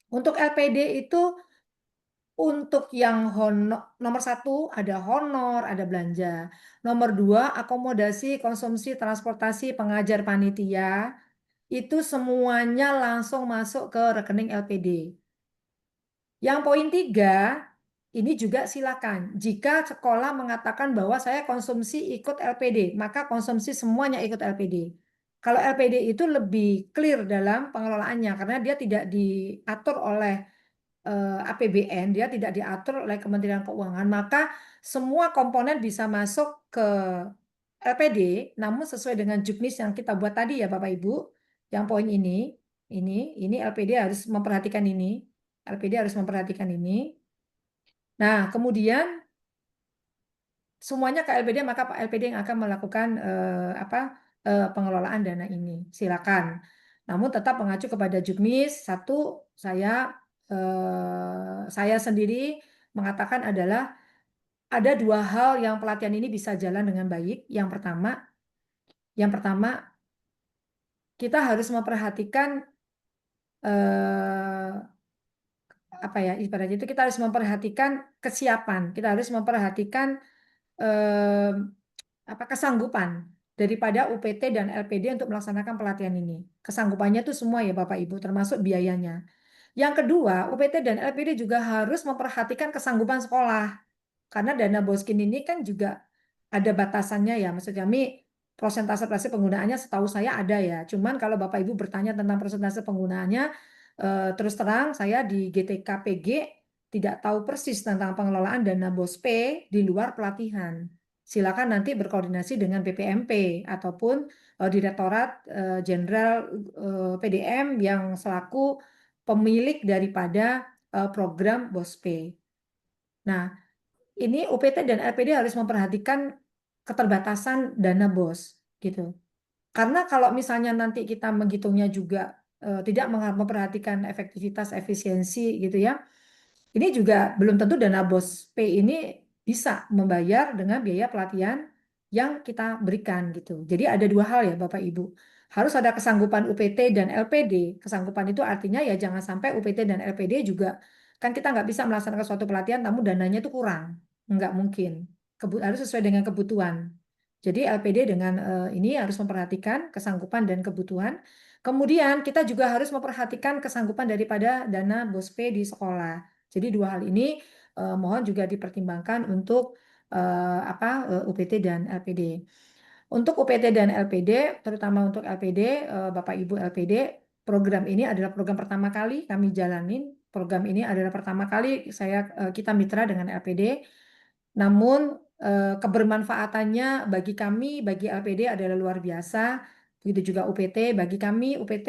Untuk LPD itu untuk yang nomor 1 ada honor, ada belanja. Nomor 2 akomodasi, konsumsi, transportasi, pengajar panitia, itu semuanya langsung masuk ke rekening LPD. Yang poin 3, ini juga silakan. Jika sekolah mengatakan bahwa saya konsumsi ikut LPD, maka konsumsi semuanya ikut LPD. Kalau LPD itu lebih clear dalam pengelolaannya karena dia tidak diatur oleh APBN, dia tidak diatur oleh Kementerian Keuangan, maka semua komponen bisa masuk ke LPD, namun sesuai dengan juknis yang kita buat tadi ya Bapak Ibu, yang poin ini LPD harus memperhatikan ini. LPD harus memperhatikan ini. Nah, kemudian semuanya ke LPD, maka Pak LPD yang akan melakukan pengelolaan dana ini. Silakan. Namun tetap mengacu kepada Juknis. Satu, saya sendiri mengatakan adalah ada dua hal yang pelatihan ini bisa jalan dengan baik. Yang pertama kita harus memperhatikan eh, apa ya ibaratnya itu kita harus memperhatikan kesiapan, kita harus memperhatikan eh, apa kesanggupan daripada UPT dan LPD untuk melaksanakan pelatihan ini. Kesanggupannya itu semua ya Bapak Ibu, termasuk biayanya. Yang kedua, UPT dan LPD juga harus memperhatikan kesanggupan sekolah. Karena dana boskin ini kan juga ada batasannya ya. Maksud kami persentase penggunaannya setahu saya ada ya. Cuman kalau Bapak Ibu bertanya tentang persentase penggunaannya, terus terang saya di GTKPG tidak tahu persis tentang pengelolaan dana BOSP di luar pelatihan. Silakan nanti berkoordinasi dengan BPMP ataupun Direktorat Jenderal PDM yang selaku pemilik daripada program BOSP. Nah, ini UPT dan LPD harus memperhatikan keterbatasan dana BOS gitu. Karena kalau misalnya nanti kita menghitungnya juga tidak memperhatikan efektivitas efisiensi gitu ya. Ini juga belum tentu dana BOS P ini bisa membayar dengan biaya pelatihan yang kita berikan gitu. Jadi ada dua hal ya Bapak Ibu. Harus ada kesanggupan UPT dan LPD. Kesanggupan itu artinya ya jangan sampai UPT dan LPD juga kan kita nggak bisa melaksanakan suatu pelatihan namun dananya itu kurang. Nggak mungkin. Harus sesuai dengan kebutuhan. Jadi LPD dengan ini harus memperhatikan kesanggupan dan kebutuhan. Kemudian kita juga harus memperhatikan kesanggupan daripada dana BOSP di sekolah. Jadi dua hal ini mohon juga dipertimbangkan untuk UPT dan LPD. Untuk UPT dan LPD, terutama untuk LPD, Bapak Ibu LPD, program ini adalah program pertama kali kami jalanin. Program ini adalah pertama kali kita mitra dengan LPD. Namun kebermanfaatannya bagi kami, bagi LPD adalah luar biasa. Begitu juga UPT. Bagi kami, UPT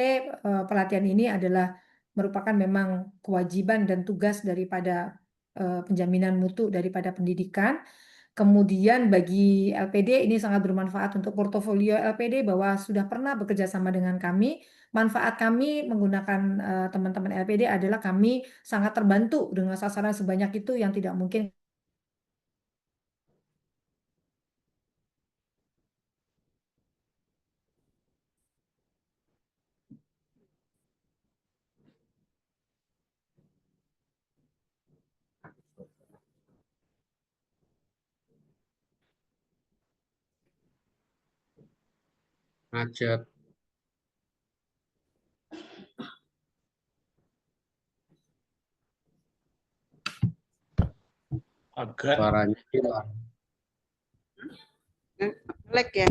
pelatihan ini adalah merupakan memang kewajiban dan tugas daripada penjaminan mutu daripada pendidikan. Kemudian bagi LPD ini sangat bermanfaat untuk portofolio LPD bahwa sudah pernah bekerja sama dengan kami. Manfaat kami menggunakan teman-teman LPD adalah kami sangat terbantu dengan sasaran sebanyak itu yang tidak mungkin. Macet. Agak Suaranya hilang. Lag ya.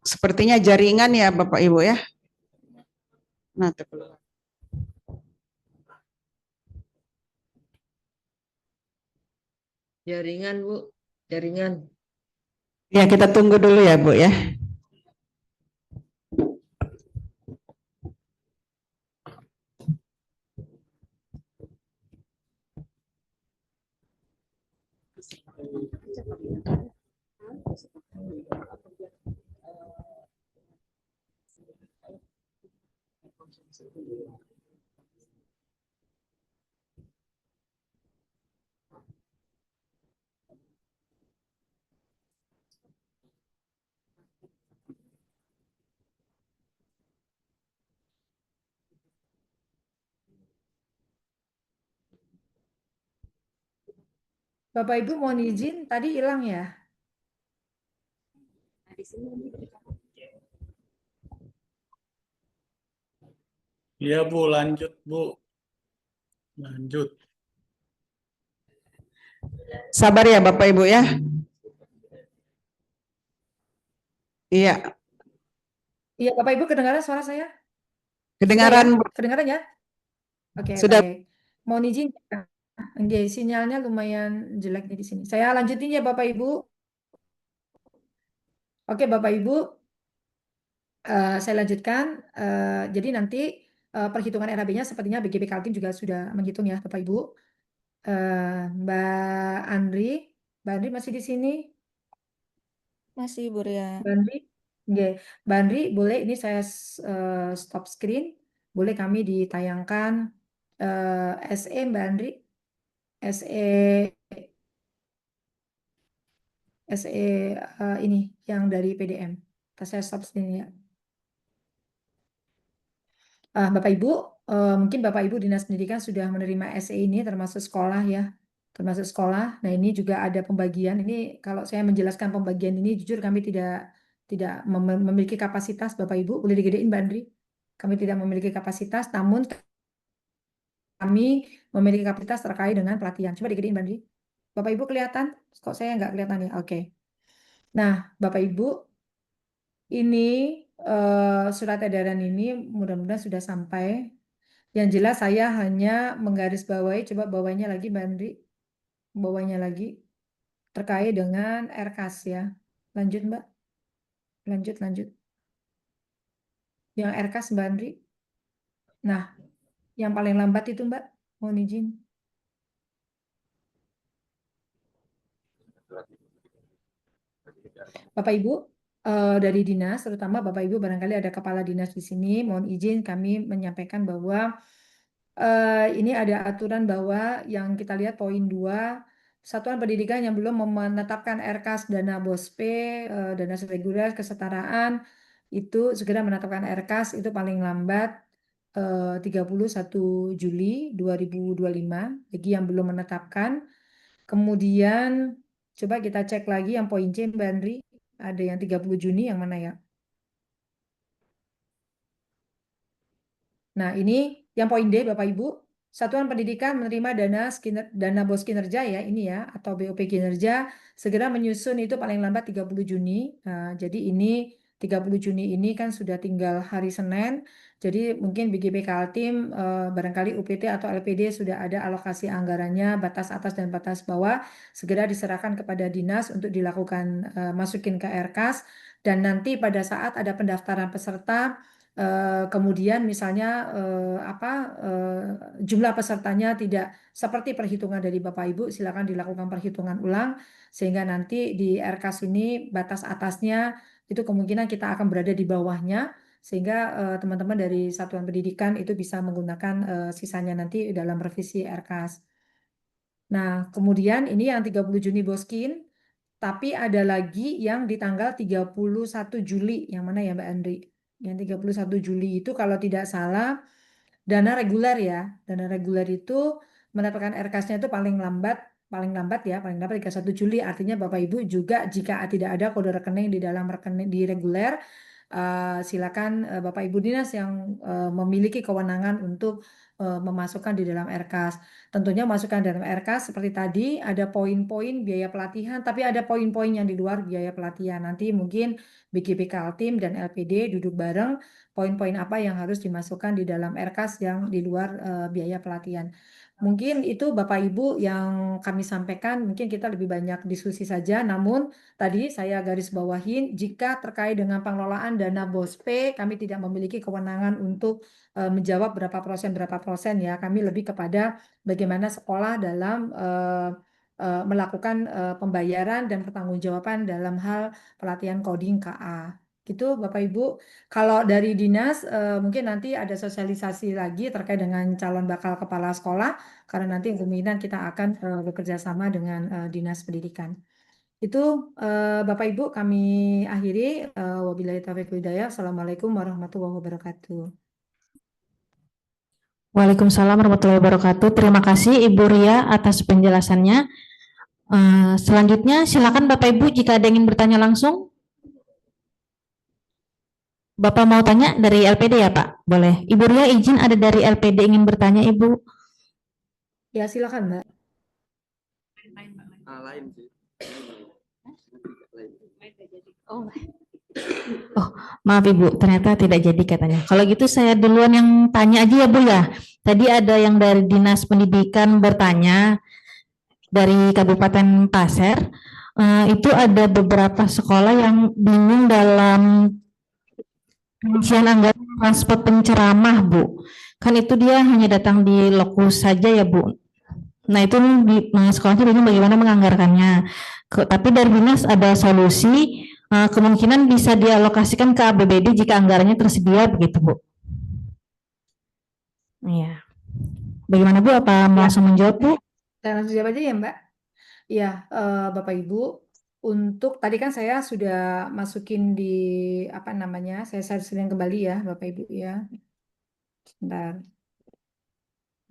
Sepertinya jaringan ya Bapak Ibu ya. Nah, itu keluar. Jaringan, Bu. Jaringan. Ya, kita tunggu dulu ya Bu ya. Bapak Ibu mohon izin, tadi hilang ya. ya Bu, lanjut Bu, lanjut. Sabar ya Bapak Ibu ya. Iya, Iya Bapak Ibu kedengaran suara saya? kedengaran Sudah Bu. ya? Kedengaran ya? Oke, Sudah. baik. Mohon izin. Oke, sinyalnya lumayan jelek nih di sini. Saya lanjutin ya Bapak Ibu. Oke Bapak Ibu, saya lanjutkan. Jadi nanti perhitungan RAB-nya sepertinya BGP Kaltim juga sudah menghitung ya Bapak Ibu. Mbak Andri, Mbak Andri masih di sini? Masih Bu Ria. Mbak Andri? Oke, Mbak Andri boleh ini saya stop screen. Boleh kami ditayangkan SE Mbak Andri? SE SE ini yang dari PDM. Saya stop sini ya. Bapak Ibu, mungkin Bapak Ibu Dinas Pendidikan sudah menerima SE ini termasuk sekolah ya, termasuk sekolah. Nah ini juga ada pembagian. Ini kalau saya menjelaskan pembagian ini, jujur kami tidak memiliki kapasitas, Bapak Ibu. Boleh digedein Mbak Andri? Kami tidak memiliki kapasitas, namun kami memiliki kapasitas terkait dengan pelatihan. Coba digedein Mbak Andri. Bapak Ibu kelihatan? Kok saya nggak kelihatan ya? Oke. Nah, Bapak Ibu, ini surat edaran ini mudah-mudahan sudah sampai. Yang jelas saya hanya menggarisbawahi, coba bawahnya lagi Mbak Andri, bawahnya lagi terkait dengan RKAS ya. Lanjut Mbak, lanjut. Yang RKAS Mbak Andri. Nah, yang paling lambat itu Mbak, mohon izin. Bapak Ibu dari dinas, terutama Bapak Ibu barangkali ada kepala dinas di sini, mohon izin kami menyampaikan bahwa ini ada aturan bahwa yang kita lihat poin 2, satuan pendidikan yang belum menetapkan RKAS dana BOSPE, dana reguler kesetaraan, itu segera menetapkan RKAS itu paling lambat 31 Juli 2025, bagi yang belum menetapkan. Kemudian coba kita cek lagi yang poin C Mbak Andri, ada yang 30 Juni yang mana ya? Nah, ini yang poin D Bapak Ibu. Satuan pendidikan menerima dana BOS kinerja ya ini ya atau BOP kinerja segera menyusun itu paling lambat 30 Juni. Nah, jadi ini 30 Juni ini kan sudah tinggal hari Senin. Jadi mungkin BGP Kaltim barangkali UPT atau LPD sudah ada alokasi anggarannya batas atas dan batas bawah segera diserahkan kepada dinas untuk dilakukan masukin ke RKAS dan nanti pada saat ada pendaftaran peserta kemudian misalnya jumlah pesertanya tidak seperti perhitungan dari Bapak Ibu, silakan dilakukan perhitungan ulang sehingga nanti di RKAS ini batas atasnya itu kemungkinan kita akan berada di bawahnya sehingga teman-teman dari satuan pendidikan itu bisa menggunakan sisanya nanti dalam revisi RKAS. Nah, kemudian ini yang 30 Juni Boskin, tapi ada lagi yang di tanggal 31 Juli, yang mana ya Mbak Andri? Yang 31 Juli itu kalau tidak salah dana reguler ya. Dana reguler itu mendapatkan RKAS-nya itu paling lambat paling lambat 31 Juli. Artinya Bapak Ibu juga jika tidak ada kode rekening di dalam rekening di reguler, silakan Bapak Ibu dinas yang memiliki kewenangan untuk memasukkan di dalam RKAS. Tentunya masukkan dalam RKAS seperti tadi ada poin-poin biaya pelatihan, tapi ada poin-poin yang di luar biaya pelatihan. Nanti mungkin BGP Kaltim dan LPD duduk bareng poin-poin apa yang harus dimasukkan di dalam RKAS yang di luar biaya pelatihan. Mungkin itu Bapak Ibu yang kami sampaikan, mungkin kita lebih banyak diskusi saja, namun tadi saya garis bawahin jika terkait dengan pengelolaan dana BOSPE, kami tidak memiliki kewenangan untuk menjawab berapa persen ya. Kami lebih kepada bagaimana sekolah dalam melakukan pembayaran dan pertanggungjawaban dalam hal pelatihan coding KA. Gitu Bapak Ibu. Kalau dari dinas mungkin nanti ada sosialisasi lagi terkait dengan calon bakal kepala sekolah karena nanti kemungkinan kita akan bekerja sama dengan dinas pendidikan. Itu Bapak Ibu kami akhiri. Wabillahi taufiq wal hidayah. Assalamualaikum warahmatullahi wabarakatuh. Waalaikumsalam warahmatullahi wabarakatuh. Terima kasih Ibu Ria atas penjelasannya. Selanjutnya silakan Bapak Ibu jika ada yang ingin bertanya langsung. Bapak mau tanya dari LPD ya Pak? Boleh. Ibu Ria izin ada dari LPD ingin bertanya Ibu. Ya silakan Mbak. Lain sih. Oh, maaf Ibu, ternyata tidak jadi katanya. Kalau gitu saya duluan yang tanya aja ya Bu ya. Tadi ada yang dari Dinas Pendidikan bertanya dari Kabupaten Pasir. Itu ada beberapa sekolah yang bingung dalam pengisian anggaran transport penceramah Bu. Kan itu dia hanya datang di lokus saja ya Bu. Nah itu di sekolahnya bingung bagaimana menganggarkannya. Tapi dari dinas ada solusi, kemungkinan bisa dialokasikan ke APBD jika anggarannya tersedia begitu Bu. Iya. Bagaimana Bu? Apa mau langsung menjawab Bu? Saya langsung jawab aja ya Mbak. Iya Bapak Ibu. untuk tadi kan saya sudah masukin di apa namanya, saya sharing kembali ya Bapak Ibu ya. Sebentar.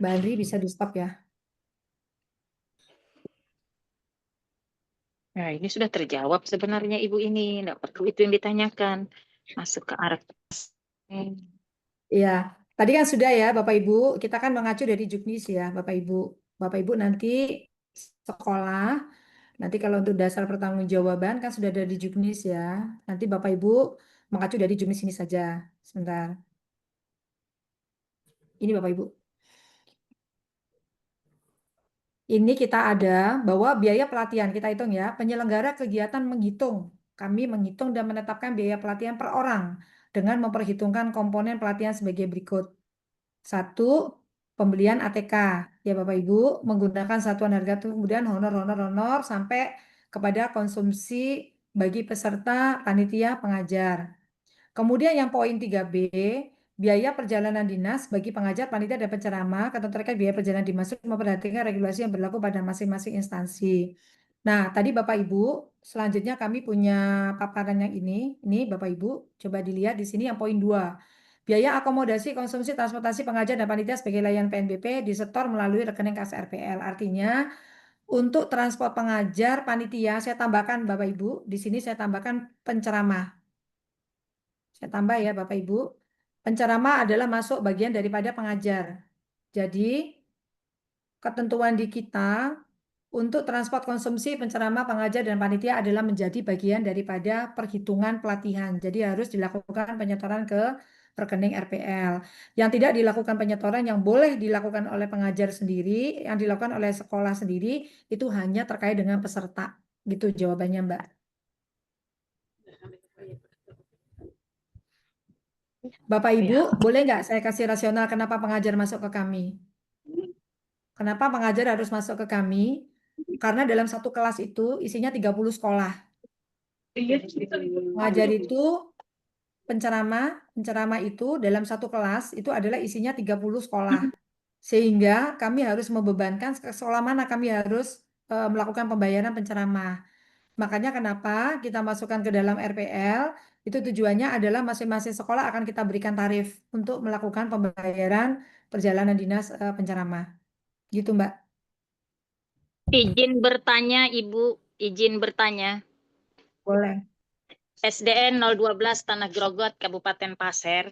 Mbak Andri bisa di stop ya. Nah, ini sudah terjawab sebenarnya Ibu ini. Nggak perlu itu yang ditanyakan. Masuk ke arah. Iya, tadi kan sudah ya Bapak Ibu, kita kan mengacu dari Juknis ya Bapak Ibu. Bapak Ibu nanti sekolah, nanti kalau untuk dasar pertanggungjawaban kan sudah ada di Juknis ya. Nanti Bapak Ibu mengacu dari Juknis ini saja. Sebentar. Ini Bapak Ibu. Ini kita ada bahwa biaya pelatihan kita hitung ya. Penyelenggara kegiatan menghitung. Kami menghitung dan menetapkan biaya pelatihan per orang dengan memperhitungkan komponen pelatihan sebagai berikut. 1. Pembelian ATK. Ya Bapak Ibu, menggunakan satuan harga itu kemudian honor sampai kepada konsumsi bagi peserta, panitia, pengajar. Kemudian yang poin 3B, biaya perjalanan dinas bagi pengajar, panitia, dan penceramah, ketentuan terkait biaya perjalanan dinas memperhatikan regulasi yang berlaku pada masing-masing instansi. Nah, tadi Bapak Ibu, selanjutnya kami punya paparan yang ini Bapak Ibu, coba dilihat di sini yang poin 2. Biaya akomodasi, konsumsi, transportasi pengajar dan panitia sebagai layanan PNBP disetor melalui rekening kas RPL. Artinya, untuk transport pengajar, panitia, saya tambahkan Bapak Ibu, di sini saya tambahkan penceramah. Saya tambah ya Bapak Ibu. Penceramah adalah masuk bagian daripada pengajar. Jadi ketentuan di kita untuk transport konsumsi, penceramah, pengajar, dan panitia adalah menjadi bagian daripada perhitungan pelatihan. Jadi harus dilakukan penyetoran ke rekening RPL. Yang tidak dilakukan penyetoran yang boleh dilakukan oleh pengajar sendiri, yang dilakukan oleh sekolah sendiri, itu hanya terkait dengan peserta. Gitu jawabannya Mbak. Bapak Ibu, boleh nggak saya kasih rasional kenapa pengajar masuk ke kami? Kenapa pengajar harus masuk ke kami? Karena dalam satu kelas itu isinya 30 sekolah. Pengajar itu penceramah itu dalam satu kelas itu adalah isinya 30 sekolah. Sehingga kami harus membebankan ke sekolah mana kami harus melakukan pembayaran penceramah. Makanya kenapa kita masukkan ke dalam RPL, itu tujuannya adalah masing-masing sekolah akan kita berikan tarif untuk melakukan pembayaran perjalanan dinas penceramah. Gitu Mbak. Izin bertanya, Ibu. Izin bertanya. Boleh. SDN 012 Tanah Grogot, Kabupaten Pasir.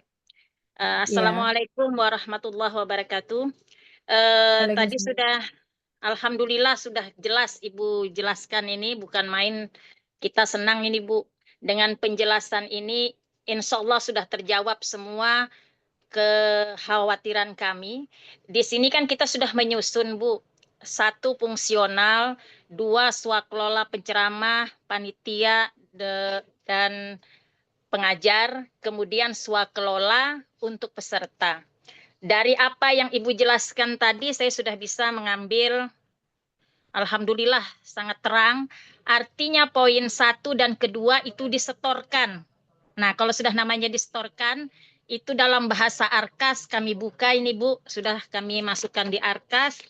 Ya. Assalamualaikum warahmatullahi wabarakatuh. Tadi Waalaikumsalam. sudah, alhamdulillah sudah jelas Ibu jelaskan ini, bukan main. Kita senang ini Bu. Dengan penjelasan ini, insya Allah sudah terjawab semua kekhawatiran kami. Di sini kan kita sudah menyusun Bu. 1 fungsional, 2 swakelola penceramah, panitia, dan pengajar, kemudian swakelola untuk peserta. Dari apa yang Ibu jelaskan tadi, saya sudah bisa mengambil, alhamdulillah sangat terang, artinya poin 1 dan kedua itu disetorkan. Nah, kalau sudah namanya disetorkan, itu dalam bahasa Arkas, kami buka ini Bu, sudah kami masukkan di Arkas,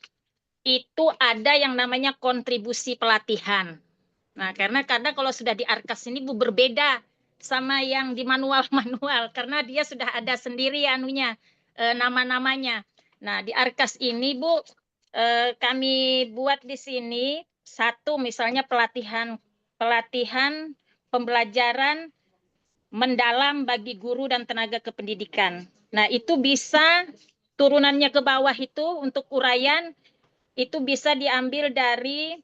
itu ada yang namanya kontribusi pelatihan. Nah, karena kadang kalau sudah di Arkas ini Bu berbeda sama yang di manual-manual, karena dia sudah ada sendiri anunya, nama-namanya. Nah, di Arkas ini Bu, kami buat di sini 1 misalnya pelatihan pembelajaran mendalam bagi guru dan tenaga kependidikan. Nah, itu bisa turunannya ke bawah itu untuk uraian itu bisa diambil dari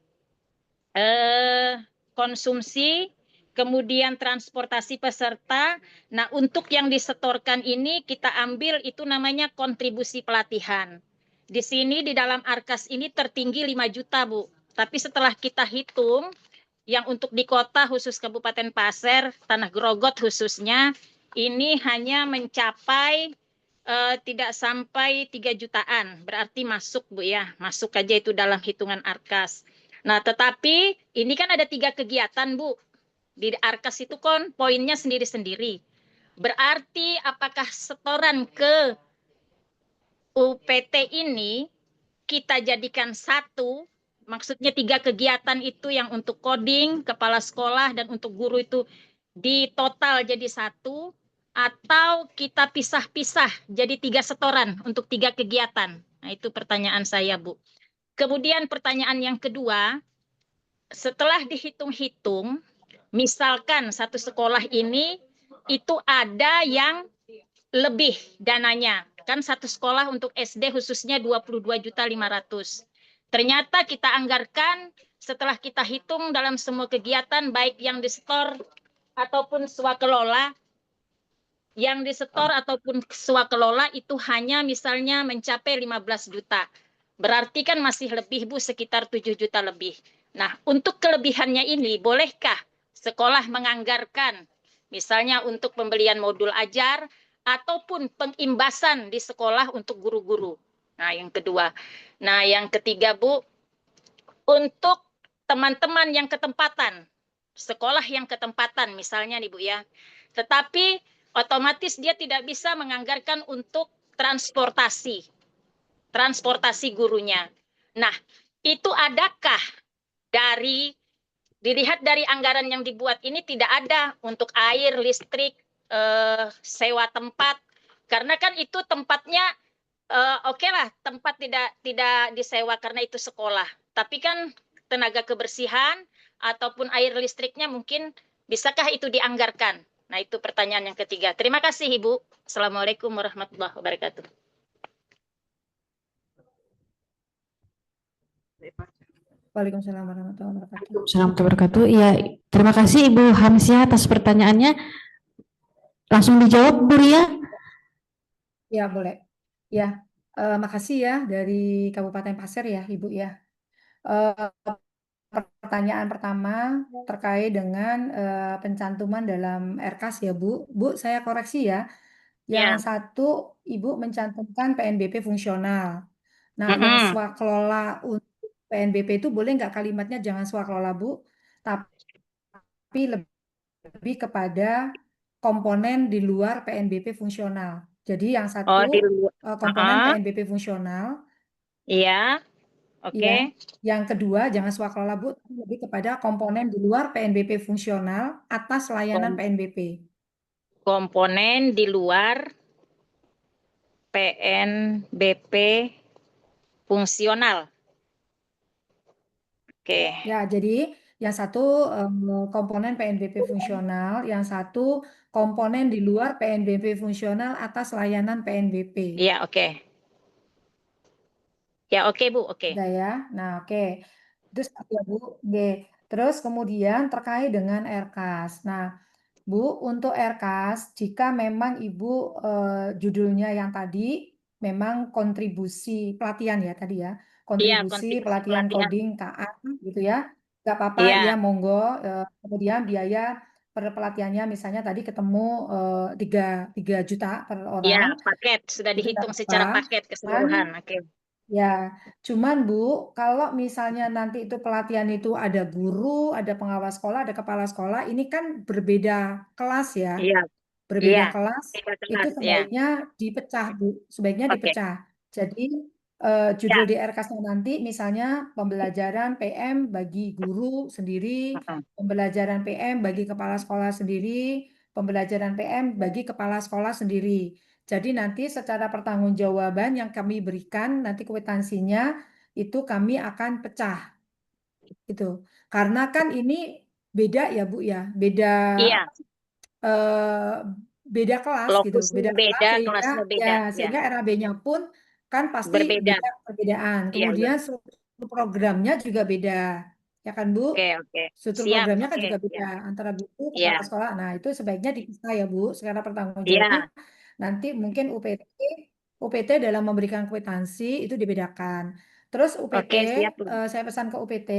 konsumsi, kemudian transportasi peserta. Nah, untuk yang disetorkan ini kita ambil itu namanya kontribusi pelatihan. Di sini di dalam Arkas ini tertinggi 5 juta, Bu. Tapi setelah kita hitung, yang untuk di kota khusus Kabupaten Pasir, Tanah Grogot khususnya, ini hanya mencapai tidak sampai 3 jutaan. Berarti masuk Bu ya, masuk aja itu dalam hitungan Arkas. Nah, tetapi ini kan ada 3 kegiatan Bu. Di Arkas itu kan poinnya sendiri-sendiri. Berarti apakah setoran ke UPT ini kita jadikan 1 maksudnya 3 kegiatan itu yang untuk coding, kepala sekolah, dan untuk guru itu di total jadi 1, atau kita pisah-pisah jadi 3 setoran untuk 3 kegiatan. Nah, itu pertanyaan saya, Bu. Kemudian pertanyaan yang kedua, setelah dihitung-hitung, misalkan satu sekolah ini itu ada yang lebih dananya. Kan satu sekolah untuk SD khususnya 22.500.000. Ternyata kita anggarkan setelah kita hitung dalam semua kegiatan baik yang disetor ataupun swakelola, yang disetor ataupun swakelola itu hanya misalnya mencapai 15 juta. Berarti kan masih lebih, Bu, sekitar 7 juta lebih. Nah, untuk kelebihannya ini, bolehkah sekolah menganggarkan misalnya untuk pembelian modul ajar ataupun pengimbasan di sekolah untuk guru-guru? Nah, yang kedua. Nah, yang ketiga, Bu, untuk teman-teman yang ketempatan, sekolah yang ketempatan misalnya nih, Bu, ya. Tetapi otomatis dia tidak bisa menganggarkan untuk transportasi gurunya. Nah, itu adakah dilihat dari anggaran yang dibuat ini tidak ada untuk air, listrik, sewa tempat, karena kan itu tempatnya oke lah, tempat tidak disewa karena itu sekolah, tapi kan tenaga kebersihan ataupun air listriknya mungkin bisakah itu dianggarkan? Nah, itu pertanyaan yang ketiga. Terima kasih, Ibu. Assalamualaikum warahmatullahi wabarakatuh. Waalaikumsalam warahmatullahi wabarakatuh. Assalamualaikum warahmatullahi wabarakatuh. Iya, terima kasih Ibu Hamsiah atas pertanyaannya. Langsung dijawab, Bu Ria. Ya, boleh. Ya, makasih ya dari Kabupaten Pasir ya, Ibu ya. Pertanyaan pertama terkait dengan pencantuman dalam RKAS ya, Bu. Bu, saya koreksi ya. Yang satu, Ibu mencantumkan PNBP fungsional. Nah, yang swakelola untuk PNBP itu boleh nggak kalimatnya jangan swakelola, Bu, tapi lebih kepada komponen di luar PNBP fungsional. Jadi yang satu di luar. komponen PNBP fungsional. Iya, oke. Ya. Yang kedua jangan swakelola, Bu, tapi lebih kepada komponen di luar PNBP fungsional atas layanan PNBP. Komponen di luar PNBP fungsional. Oke. Ya, jadi yang satu komponen PNBP fungsional, yang satu komponen di luar PNBP fungsional atas layanan PNBP. Iya, oke. Ya, oke, Bu, oke. Udah ya. Nah, oke. Terus ya, Bu. Oke. Terus kemudian terkait dengan RKAS. Nah, Bu, untuk RKAS, jika memang Ibu judulnya yang tadi memang kontribusi pelatihan ya tadi ya, kontribusi pelatihan coding KA gitu ya, nggak apa-apa ya, monggo. Kemudian biaya per pelatihannya misalnya tadi ketemu 3 juta per orang. Iya, paket sudah dihitung secara paket keseluruhan. Oke. Ya, cuman Bu, kalau misalnya nanti itu pelatihan itu ada guru, ada pengawas sekolah, ada kepala sekolah, ini kan berbeda kelas ya. Iya. Berbeda kelas, itu ya. sebaiknya dipecah, Bu. Sebaiknya dipecah. Jadi judul di RKAS-nya nanti misalnya pembelajaran PM bagi guru sendiri, pembelajaran PM bagi kepala sekolah sendiri, pembelajaran PM bagi kepala sekolah sendiri. Jadi nanti secara pertanggungjawaban yang kami berikan nanti kwitansinya itu kami akan pecah. Gitu. Karena kan ini beda ya, Bu ya. Beda beda kelas gitu, beda kelas sehingga RAB-nya pun kan pasti beda perbedaan. Kemudian struktur programnya juga beda. Ya kan, Bu? Struktur programnya kan juga beda antara guru kepala sekolah. Nah, itu sebaiknya dipisah ya, Bu. Sekarang pertanggungjawabannya nanti mungkin UPT dalam memberikan kwitansi itu dibedakan. Terus UPT, saya pesan ke UPT,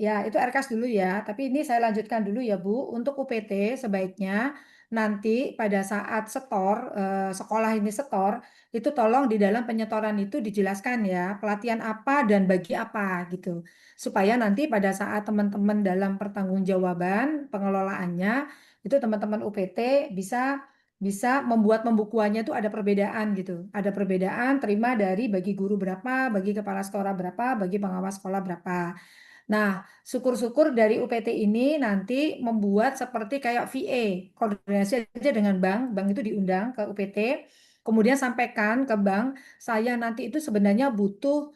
ya itu RKAS dulu ya, tapi ini saya lanjutkan dulu ya Bu. Untuk UPT sebaiknya nanti pada saat setor, sekolah ini setor, itu tolong di dalam penyetoran itu dijelaskan ya, pelatihan apa dan bagi apa gitu. Supaya nanti pada saat teman-teman dalam pertanggungjawaban pengelolaannya, itu teman-teman UPT bisa bisa membuat pembukuannya itu ada perbedaan gitu. Ada perbedaan terima dari bagi guru berapa, bagi kepala sekolah berapa, bagi pengawas sekolah berapa. Nah, syukur-syukur dari UPT ini nanti membuat seperti kayak VA, koordinasi aja dengan bank itu diundang ke UPT, kemudian sampaikan ke bank, saya nanti itu sebenarnya butuh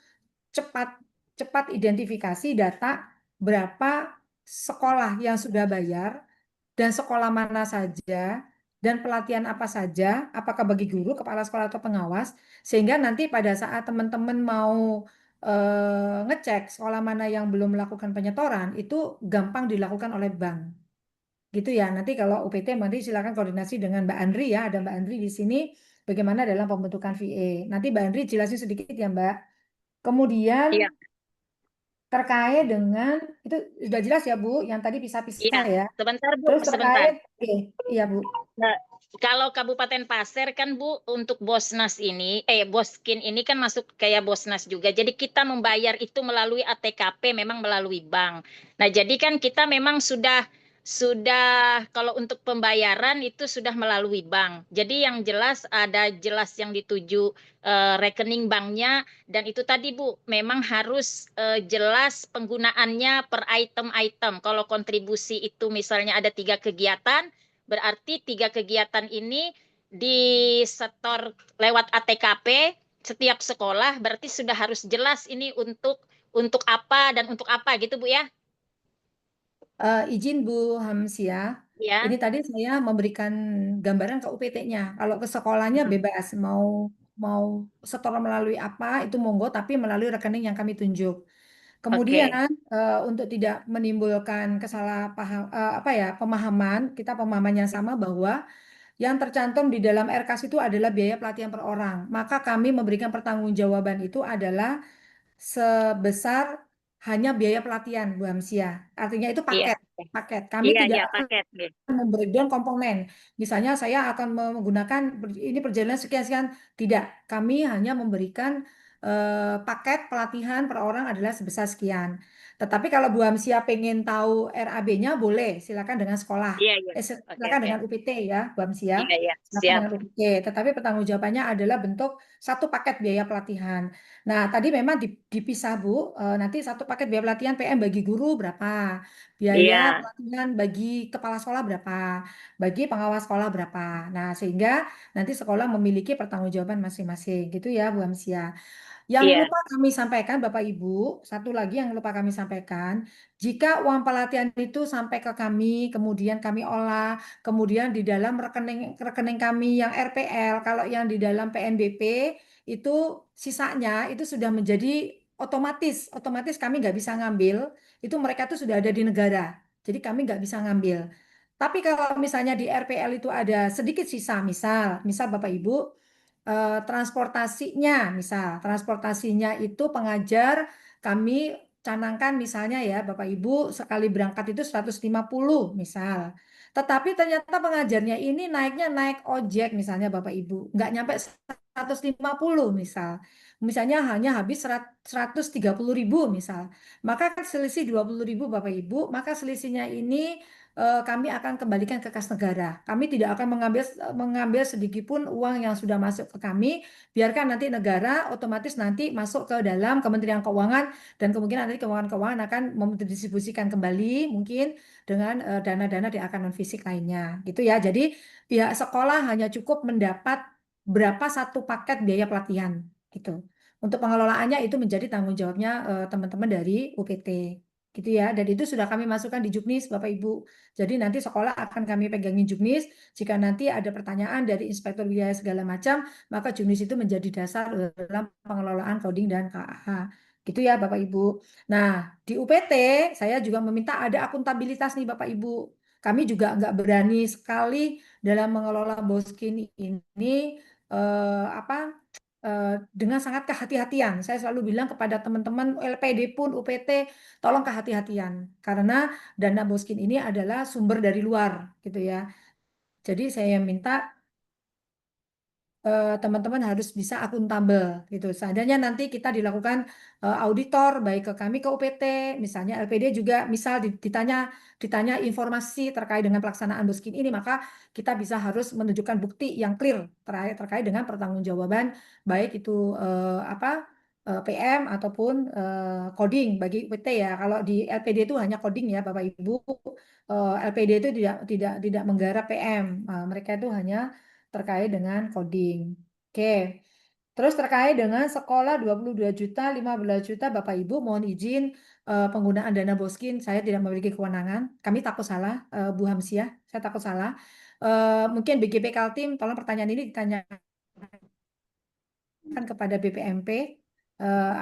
cepat identifikasi data berapa sekolah yang sudah bayar dan sekolah mana saja dan pelatihan apa saja, apakah bagi guru, kepala sekolah atau pengawas, sehingga nanti pada saat teman-teman mau ngecek sekolah mana yang belum melakukan penyetoran itu gampang dilakukan oleh bank. Gitu ya. Nanti kalau UPT nanti silakan koordinasi dengan Mbak Andri ya, ada Mbak Andri di sini bagaimana dalam pembentukan VA. Nanti Mbak Andri jelasin sedikit ya, Mbak. Kemudian Iya, terkait dengan itu sudah jelas ya Bu, yang tadi iya. pisah-pisah ya. Sebentar, Bu, Terus sebentar. terkait, iya Bu. Nah, kalau Kabupaten Pasir kan Bu, untuk Bosnas ini, Boskin ini kan masuk kayak Bosnas juga. Jadi kita membayar itu melalui ATKP, memang melalui bank. Nah, jadi kan kita memang sudah kalau untuk pembayaran itu sudah melalui bank. Jadi yang jelas ada jelas yang dituju rekening banknya, dan itu tadi Bu, memang harus jelas penggunaannya per item-item. Kalau kontribusi itu misalnya ada 3 kegiatan, berarti 3 kegiatan ini disetor lewat ATKP setiap sekolah, berarti sudah harus jelas ini untuk apa dan untuk apa gitu Bu ya. Izin Bu Hamsia, Ya. ini tadi saya memberikan gambaran ke UPT-nya. Kalau ke sekolahnya bebas, mau setor melalui apa itu monggo, tapi melalui rekening yang kami tunjuk. Kemudian untuk tidak menimbulkan pemahaman, kita pemahaman yang sama bahwa yang tercantum di dalam RKAS itu adalah biaya pelatihan per orang. Maka kami memberikan pertanggungjawaban itu adalah sebesar hanya biaya pelatihan, Bu Hamsia. Artinya itu Iya. paket. Kami Iya, tidak iya, akan paket. membreakdown komponen. Misalnya saya akan menggunakan ini perjalanan sekian-sekian. Tidak, kami hanya memberikan paket pelatihan per orang adalah sebesar sekian. Tetapi kalau Bu Hamsia pengen tahu RAB-nya boleh, silakan dengan sekolah. Iya, iya. Oke, Silakan oke. dengan UPT ya, Bu Hamsia. Iya, iya. Silakan Siap. dengan UPT. Tetapi pertanggungjawabannya adalah bentuk satu paket biaya pelatihan. Nah, tadi memang dipisah Bu, nanti satu paket biaya pelatihan PM bagi guru berapa, biaya Iya. pelatihan bagi kepala sekolah berapa, bagi pengawas sekolah berapa. Nah, sehingga nanti sekolah memiliki pertanggungjawaban masing-masing, gitu ya Bu Hamsia. Yang Iya. lupa kami sampaikan Bapak Ibu, satu lagi yang lupa kami sampaikan, jika uang pelatihan itu sampai ke kami, kemudian kami olah, kemudian di dalam rekening kami yang RPL, kalau yang di dalam PNBP itu sisanya itu sudah menjadi otomatis kami nggak bisa ngambil, itu mereka tuh sudah ada di negara, jadi kami nggak bisa ngambil. Tapi kalau misalnya di RPL itu ada sedikit sisa, misal Bapak Ibu transportasinya itu pengajar kami canangkan misalnya ya Bapak Ibu sekali berangkat itu 150 misal. Tetapi ternyata pengajarnya ini naiknya naik ojek misalnya Bapak Ibu, nggak nyampe 150 misal. Misalnya hanya habis 130.000 misal. Maka kan selisih 20.000 Bapak Ibu, maka selisihnya ini kami akan kembalikan ke kas negara. Kami tidak akan mengambil sedikit pun uang yang sudah masuk ke kami, biarkan nanti negara otomatis nanti masuk ke dalam Kementerian Keuangan dan kemungkinan nanti keuangan akan mendistribusikan kembali mungkin dengan dana-dana di akun non fisik lainnya, gitu ya. Jadi pihak sekolah hanya cukup mendapat berapa satu paket biaya pelatihan, gitu. Untuk pengelolaannya itu menjadi tanggung jawabnya teman-teman dari UPT. Gitu ya, dan itu sudah kami masukkan di Juknis Bapak Ibu. Jadi nanti sekolah akan kami pegangin Juknis. Jika nanti ada pertanyaan dari inspektur biaya segala macam, maka Juknis itu menjadi dasar dalam pengelolaan coding dan KAH. Gitu ya Bapak Ibu. Nah, di UPT saya juga meminta ada akuntabilitas nih Bapak Ibu. Kami juga nggak berani sekali dalam mengelola Boskin ini dengan sangat kehati-hatian. Saya selalu bilang kepada teman-teman LPD pun UPT, tolong kehati-hatian karena dana Boskin ini adalah sumber dari luar gitu ya. Jadi saya minta teman-teman harus bisa akuntabel gitu. Seandainya nanti kita dilakukan auditor baik ke kami ke UPT, misalnya LPD juga misal ditanya informasi terkait dengan pelaksanaan Boskin ini, maka kita bisa harus menunjukkan bukti yang clear terkait dengan pertanggungjawaban baik itu PM ataupun coding bagi UPT ya. Kalau di LPD itu hanya coding ya Bapak Ibu. LPD itu tidak menggarap PM. Mereka itu hanya terkait dengan coding. Oke. Terus terkait dengan sekolah 22 juta, 15 juta, Bapak Ibu mohon izin penggunaan dana Boskin, saya tidak memiliki kewenangan. Kami takut salah, Bu Hamsiah, saya takut salah. Mungkin BGP Kaltim, tolong pertanyaan ini ditanyakan kepada BPMP,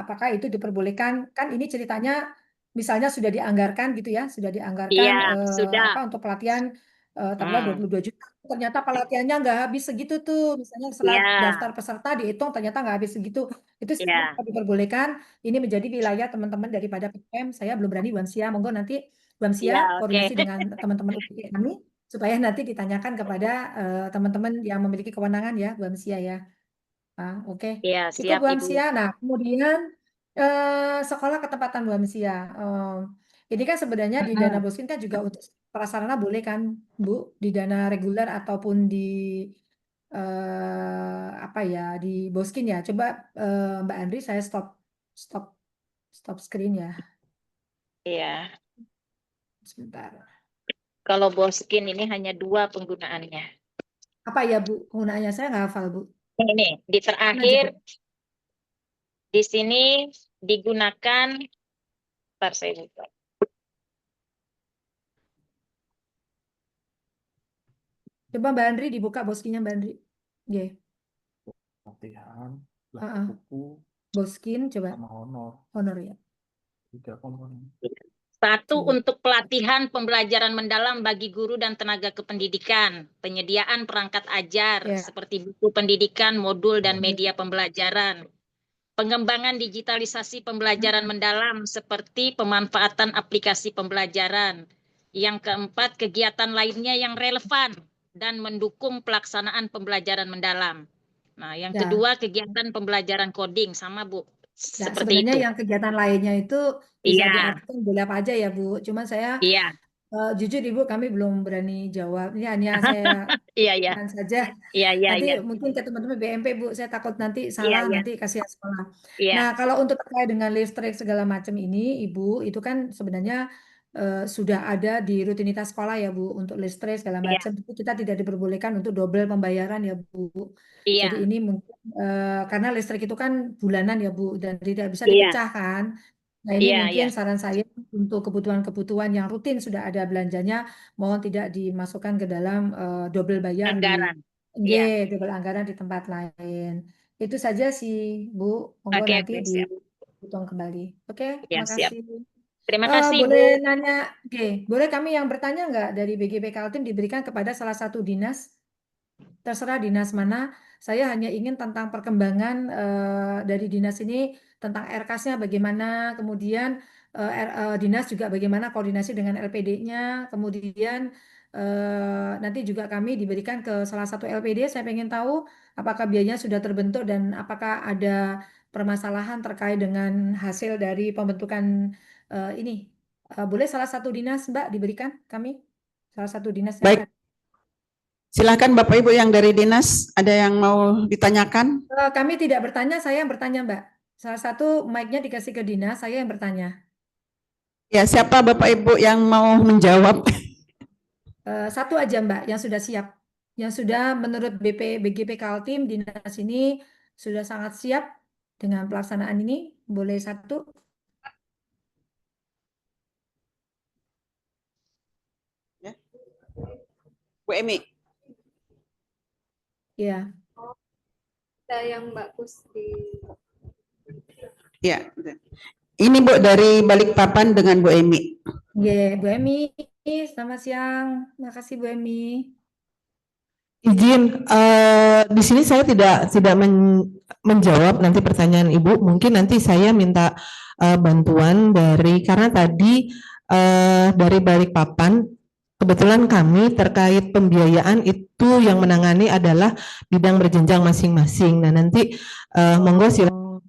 apakah itu diperbolehkan? Kan ini ceritanya misalnya sudah dianggarkan gitu ya, sudah dianggarkan Iya, sudah. untuk pelatihan tanggal 22 juta. Ternyata pelatihannya nggak habis segitu tuh, misalnya setelah Iya, daftar peserta dihitung ternyata nggak habis segitu. Itu iya, diperbolehkan. Ini menjadi wilayah teman-teman daripada PM. Saya belum berani Bu Hamsia. Monggo nanti Bu iya, Hamsia oke. koordinasi dengan teman-teman UPT kami supaya nanti ditanyakan kepada teman-teman yang memiliki kewenangan ya Bu Hamsia ya. Oke. Iya, Cukup siap Bu Ibu. Hamsia. Nah, kemudian sekolah ketempatan Bu Hamsia. Ini kan sebenarnya di dana Boskin kan juga untuk prasarana boleh kan Bu, di dana reguler ataupun di di Boskin ya. Coba Mbak Andri saya stop screen ya. Iya. Sebentar. Kalau Boskin ini hanya 2 penggunaannya. Apa ya Bu penggunaannya? Saya nggak hafal Bu. Ini di terakhir di sini digunakan, ntar saya buka. Coba Mbak Andri dibuka Boskinnya Mbak Andri. Oke. Latihan, buku, Boskin coba. sama Honor ya. 3 komponen. 1 untuk pelatihan pembelajaran mendalam bagi guru dan tenaga kependidikan, penyediaan perangkat ajar seperti buku pendidikan, modul dan media pembelajaran, pengembangan digitalisasi pembelajaran mendalam seperti pemanfaatan aplikasi pembelajaran. Yang keempat, kegiatan lainnya yang relevan dan mendukung pelaksanaan pembelajaran mendalam. Nah, yang kedua kegiatan pembelajaran coding sama Bu. Ya, Seperti sebenarnya itu. yang kegiatan lainnya itu bisa diartikan boleh apa aja ya Bu. Cuma saya jujur Ibu kami belum berani jawab. Ini hanya saya saja. Nanti mungkin ke teman-teman BMP Bu, saya takut nanti salah nanti kasih sekolah. Nah, kalau untuk terkait dengan listrik segala macam ini Ibu, itu kan sebenarnya sudah ada di rutinitas sekolah ya Bu untuk listrik segala macam. Itu kita tidak diperbolehkan untuk double pembayaran ya Bu. Jadi ini mungkin karena listrik itu kan bulanan ya Bu dan tidak bisa dipecah kan. Nah ini mungkin saran saya untuk kebutuhan-kebutuhan yang rutin sudah ada belanjanya, mohon tidak dimasukkan ke dalam double bayar anggaran. Double anggaran di tempat lain. Itu saja sih Bu. Monggo nanti dihitung kembali. Oke, terima kasih. Terima kasih boleh Bu. nanya, boleh kami yang bertanya nggak dari BGP Kaltim diberikan kepada salah satu dinas? Terserah dinas mana. Saya hanya ingin tentang perkembangan dari dinas ini tentang RKAS-nya bagaimana, kemudian dinas juga bagaimana koordinasi dengan LPD-nya, kemudian nanti juga kami diberikan ke salah satu LPD. Saya ingin tahu apakah biayanya sudah terbentuk dan apakah ada permasalahan terkait dengan hasil dari pembentukan ini. Boleh salah satu dinas Mbak diberikan kami? Salah satu dinas yang Baik. Silakan Bapak Ibu yang dari dinas, ada yang mau ditanyakan? Kami tidak bertanya, saya yang bertanya Mbak. Salah satu mic-nya dikasih ke dinas, saya yang bertanya. Ya, siapa Bapak Ibu yang mau menjawab? Satu aja Mbak, yang sudah siap. Yang sudah menurut BGP Kaltim, dinas ini sudah sangat siap dengan pelaksanaan ini. Boleh satu? Ya. Bu Emi. Iya. Yang Mbak Pusti. Ya. Ini Bu dari Balikpapan dengan Bu Emi. Ya, Bu Emi. Selamat siang. Terima kasih Bu Emi. Izin, di sini saya tidak menjawab nanti pertanyaan Ibu. Mungkin nanti saya minta bantuan dari karena tadi dari Balikpapan kebetulan kami terkait pembiayaan itu yang menangani adalah bidang berjenjang masing-masing. Nah, nanti monggo silakan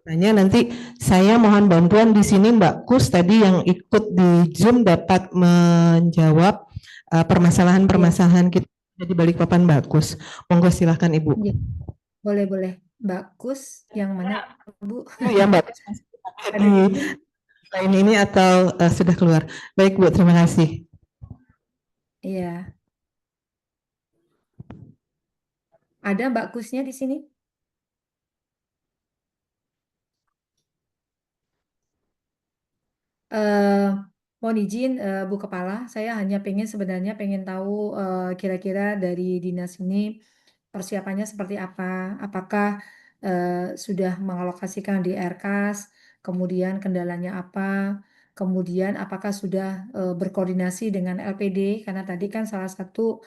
tanya, nanti saya mohon bantuan di sini Mbak Kus tadi yang ikut di Zoom dapat menjawab permasalahan-permasalahan kita di Balikpapan Mbak Kus. Monggo silahkan Ibu. Iya. Boleh. Mbak Kus, yang mana Bu? Oh ya Mbak Kus masih Ada di di sini? lain ini atau sudah keluar? Baik Bu, terima kasih. Iya. Ada Mbak Kusnya di sini? Mohon izin Bu Kepala, saya hanya sebenarnya pengen tahu kira-kira dari dinas ini persiapannya seperti apa? Apakah sudah mengalokasikan di RKAS, kemudian kendalanya apa? Kemudian apakah sudah berkoordinasi dengan LPD? Karena tadi kan salah satu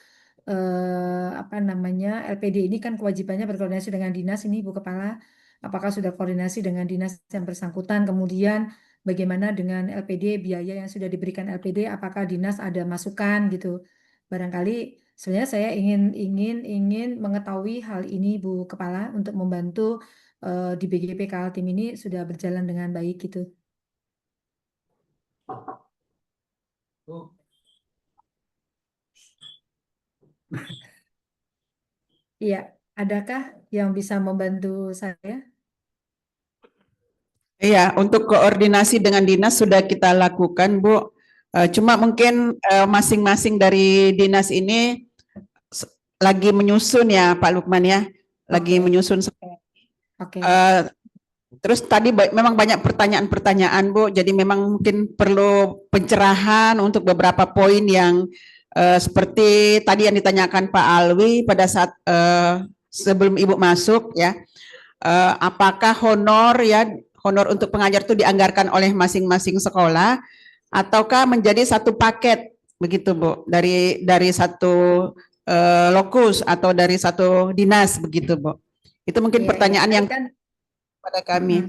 LPD ini kan kewajibannya berkoordinasi dengan dinas ini Bu Kepala. Apakah sudah koordinasi dengan dinas yang bersangkutan? Kemudian bagaimana dengan LPD, biaya yang sudah diberikan LPD, apakah dinas ada masukan gitu? Barangkali sebenarnya saya ingin mengetahui hal ini Bu Kepala untuk membantu di BGP Kaltim ini sudah berjalan dengan baik gitu. Iya, adakah yang bisa membantu saya? Iya, untuk koordinasi dengan dinas sudah kita lakukan, Bu. Cuma mungkin masing-masing dari dinas ini lagi menyusun ya, Pak Lukman ya, lagi Oke. menyusun. Oke. Terus tadi memang banyak pertanyaan-pertanyaan, Bu. Jadi memang mungkin perlu pencerahan untuk beberapa poin yang seperti tadi yang ditanyakan Pak Alwi pada saat sebelum Ibu masuk ya. Apakah honor untuk pengajar itu dianggarkan oleh masing-masing sekolah ataukah menjadi satu paket begitu Bu, dari satu lokus atau dari satu dinas begitu Bu. Itu mungkin Iya, pertanyaan yang kan, pada kami.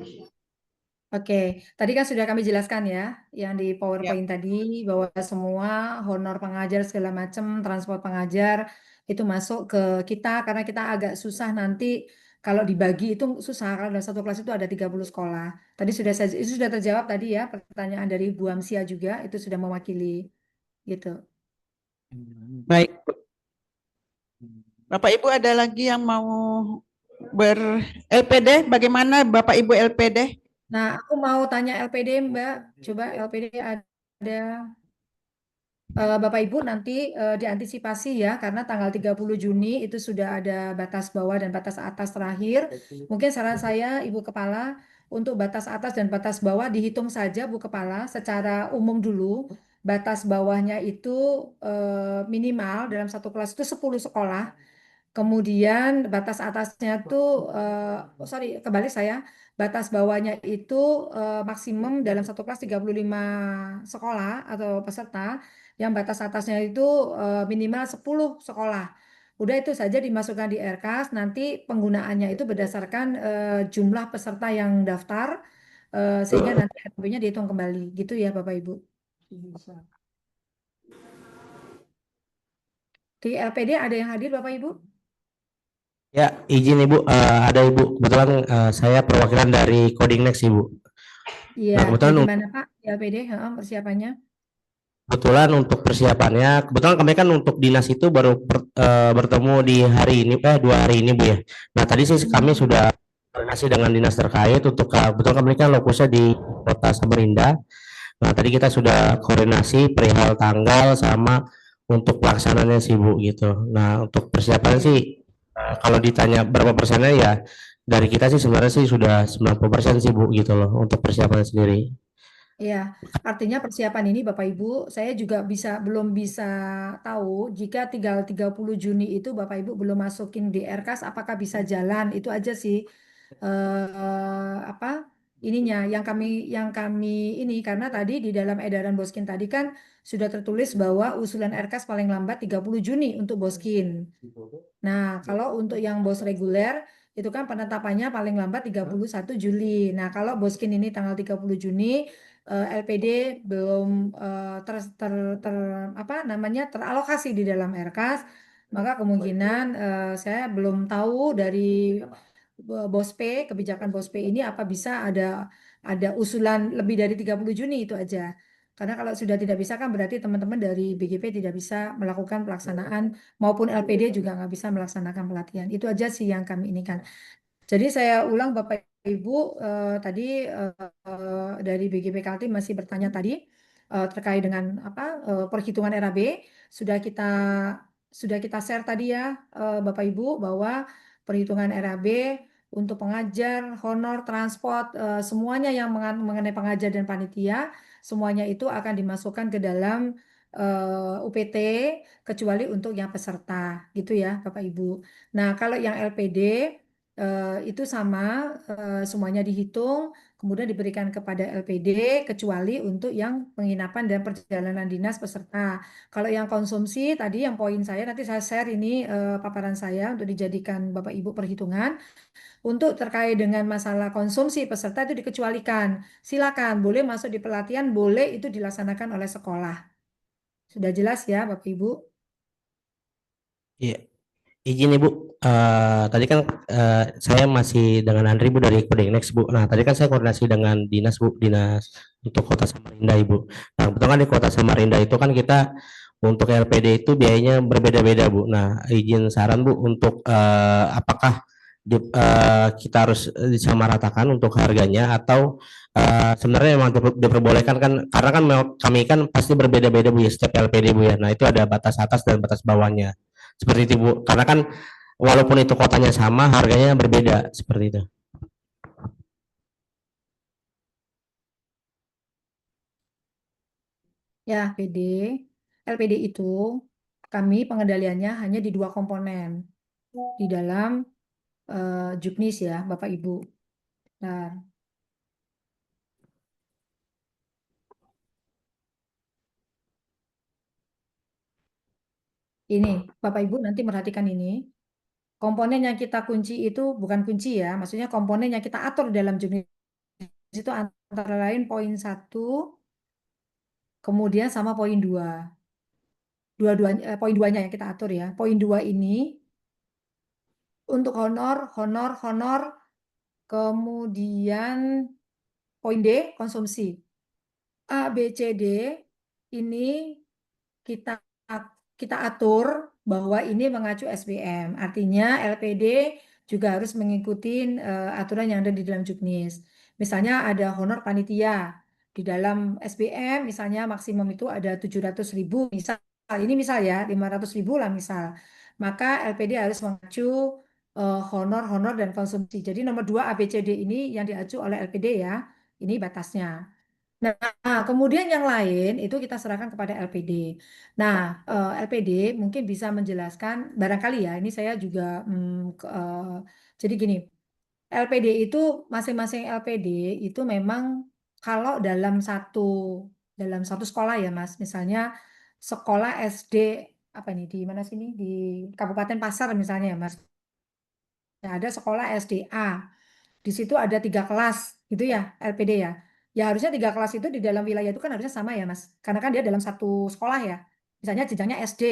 Oke, tadi kan sudah kami jelaskan ya, yang di PowerPoint tadi bahwa semua honor pengajar segala macam, transport pengajar itu masuk ke kita karena kita agak susah nanti kalau dibagi itu susah kalau dalam satu kelas itu ada 30 sekolah. Tadi itu sudah terjawab tadi ya pertanyaan dari Bu Amsia juga itu sudah mewakili gitu. Baik. Bapak Ibu ada lagi yang mau ber-LPD? Bagaimana Bapak Ibu LPD? Nah, aku mau tanya LPD Mbak, coba LPD ada Bapak Ibu nanti diantisipasi ya karena tanggal 30 Juni itu sudah ada batas bawah dan batas atas terakhir. Mungkin saran saya Ibu Kepala untuk batas atas dan batas bawah dihitung saja Bu Kepala secara umum dulu. Batas bawahnya itu minimal dalam satu kelas itu 10 sekolah. Kemudian batas atasnya tuh kebalik saya. Batas bawahnya itu maksimum dalam satu kelas 35 sekolah atau peserta. Yang batas atasnya itu minimal 10 sekolah. Udah itu saja dimasukkan di RKAS, nanti penggunaannya itu berdasarkan jumlah peserta yang daftar, sehingga nanti RKB-nya dihitung kembali. Gitu ya Bapak Ibu. Di LPD ada yang hadir Bapak Ibu? Ya, izin Ibu, ada Ibu. Kebetulan saya perwakilan dari Coding Next Ibu. Iya, kebetulan gimana Pak di LPD persiapannya? Kebetulan untuk persiapannya, kebetulan kami kan untuk dinas itu baru bertemu di hari ini, 2 hari ini Bu ya. Nah tadi sih kami sudah koordinasi dengan dinas terkait untuk kebetulan kami kan lokusnya di Kota Samarinda. Nah tadi kita sudah koordinasi perihal tanggal sama untuk pelaksanaannya sih Bu gitu. Nah untuk persiapannya sih kalau ditanya berapa persennya ya dari kita sih sebenarnya sih sudah 90% sih Bu gitu loh untuk persiapannya sendiri. Iya, artinya persiapan ini Bapak Ibu, saya juga belum bisa tahu jika tinggal 30 Juni itu Bapak Ibu belum masukin di RKAS apakah bisa jalan, itu aja sih ininya yang kami ini karena tadi di dalam edaran Boskin tadi kan sudah tertulis bahwa usulan RKAS paling lambat 30 Juni untuk Boskin. Nah, kalau untuk yang bos reguler itu kan penetapannya paling lambat 31 Juli. Nah, kalau Boskin ini tanggal 30 Juni LPD belum teralokasi di dalam RKAS, maka kemungkinan saya belum tahu dari BOSPE, kebijakan BOSPE ini apa bisa ada usulan lebih dari 30 Juni itu aja. Karena kalau sudah tidak bisa kan berarti teman-teman dari BGP tidak bisa melakukan pelaksanaan maupun LPD juga nggak bisa melaksanakan pelatihan. Itu aja sih yang kami inikan. Jadi saya ulang Bapak Ibu, tadi dari BGP Kaltim masih bertanya tadi terkait dengan perhitungan RAB sudah kita share tadi ya Bapak Ibu bahwa perhitungan RAB untuk pengajar, honor, transport, semuanya yang mengenai pengajar dan panitia, semuanya itu akan dimasukkan ke dalam UPT kecuali untuk yang peserta, gitu ya Bapak Ibu. Nah, kalau yang LPD itu sama, semuanya dihitung, kemudian diberikan kepada LPD kecuali untuk yang penginapan dan perjalanan dinas peserta. Kalau yang konsumsi tadi yang poin saya nanti saya share ini paparan saya untuk dijadikan Bapak Ibu perhitungan. Untuk terkait dengan masalah konsumsi peserta itu dikecualikan. Silakan, boleh masuk di pelatihan, boleh itu dilaksanakan oleh sekolah. Sudah jelas ya Bapak Ibu? Iya, izin Ibu, tadi kan saya masih dengan Andri Bu dari Kodingnex Bu. Nah tadi kan saya koordinasi dengan dinas Bu, dinas untuk Kota Samarinda Ibu. Nah kebetulan kan di Kota Samarinda itu kan kita untuk LPD itu biayanya berbeda-beda Bu. Nah izin saran Bu untuk apakah kita harus disamaratakan untuk harganya atau sebenarnya memang diperbolehkan kan, karena kan kami kan pasti berbeda-beda Bu ya setiap LPD Bu ya. Nah itu ada batas atas dan batas bawahnya. Seperti itu Bu, karena kan walaupun itu kotanya sama, harganya berbeda, seperti itu. Ya, LPD itu kami pengendaliannya hanya di 2 komponen di dalam Juknis ya, Bapak Ibu. Nah, ini Bapak Ibu nanti perhatikan ini. Komponen yang kita kunci itu bukan kunci ya, maksudnya komponen yang kita atur dalam Juknis itu antara lain poin 1, kemudian sama poin 2. Dua-duanya poin 2-nya yang kita atur ya. Poin 2 ini untuk honor, kemudian poin D konsumsi. A, B, C, D ini kita atur bahwa ini mengacu SBM. Artinya LPD juga harus mengikuti aturan yang ada di dalam Juknis. Misalnya ada honor panitia di dalam SBM, misalnya maksimum itu ada 700.000 misal. Ini misal ya 500.000 lah misal. Maka LPD harus mengacu honor dan konsumsi. Jadi nomor 2 ABCD ini yang diacu oleh LPD ya. Ini batasnya. Nah, kemudian yang lain itu kita serahkan kepada LPD. Nah, LPD mungkin bisa menjelaskan barangkali ya. Ini saya juga jadi gini, LPD itu masing-masing LPD itu memang kalau dalam satu sekolah ya Mas, misalnya sekolah SD apa nih di mana sini di Kabupaten Pasar misalnya ya Mas. Nah, ada sekolah SDA. Di situ ada 3 kelas, gitu ya, LPD ya. Ya harusnya 3 kelas itu di dalam wilayah itu kan harusnya sama ya, Mas. Karena kan dia dalam satu sekolah ya. Misalnya jenjangnya SD,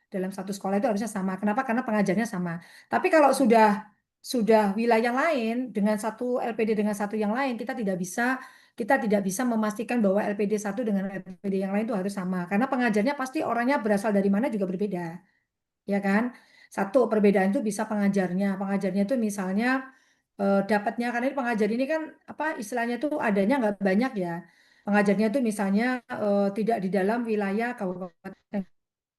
dalam satu sekolah itu harusnya sama. Kenapa? Karena pengajarnya sama. Tapi kalau sudah wilayah lain dengan satu LPD dengan satu yang lain, kita tidak bisa memastikan bahwa LPD satu dengan LPD yang lain itu harus sama. Karena pengajarnya pasti orangnya berasal dari mana juga berbeda. Ya kan? Satu perbedaan itu bisa pengajarnya. Pengajarnya itu misalnya dapatnya karena ini pengajar ini kan apa istilahnya tuh adanya nggak banyak ya. Pengajarnya itu misalnya tidak di dalam wilayah kabupaten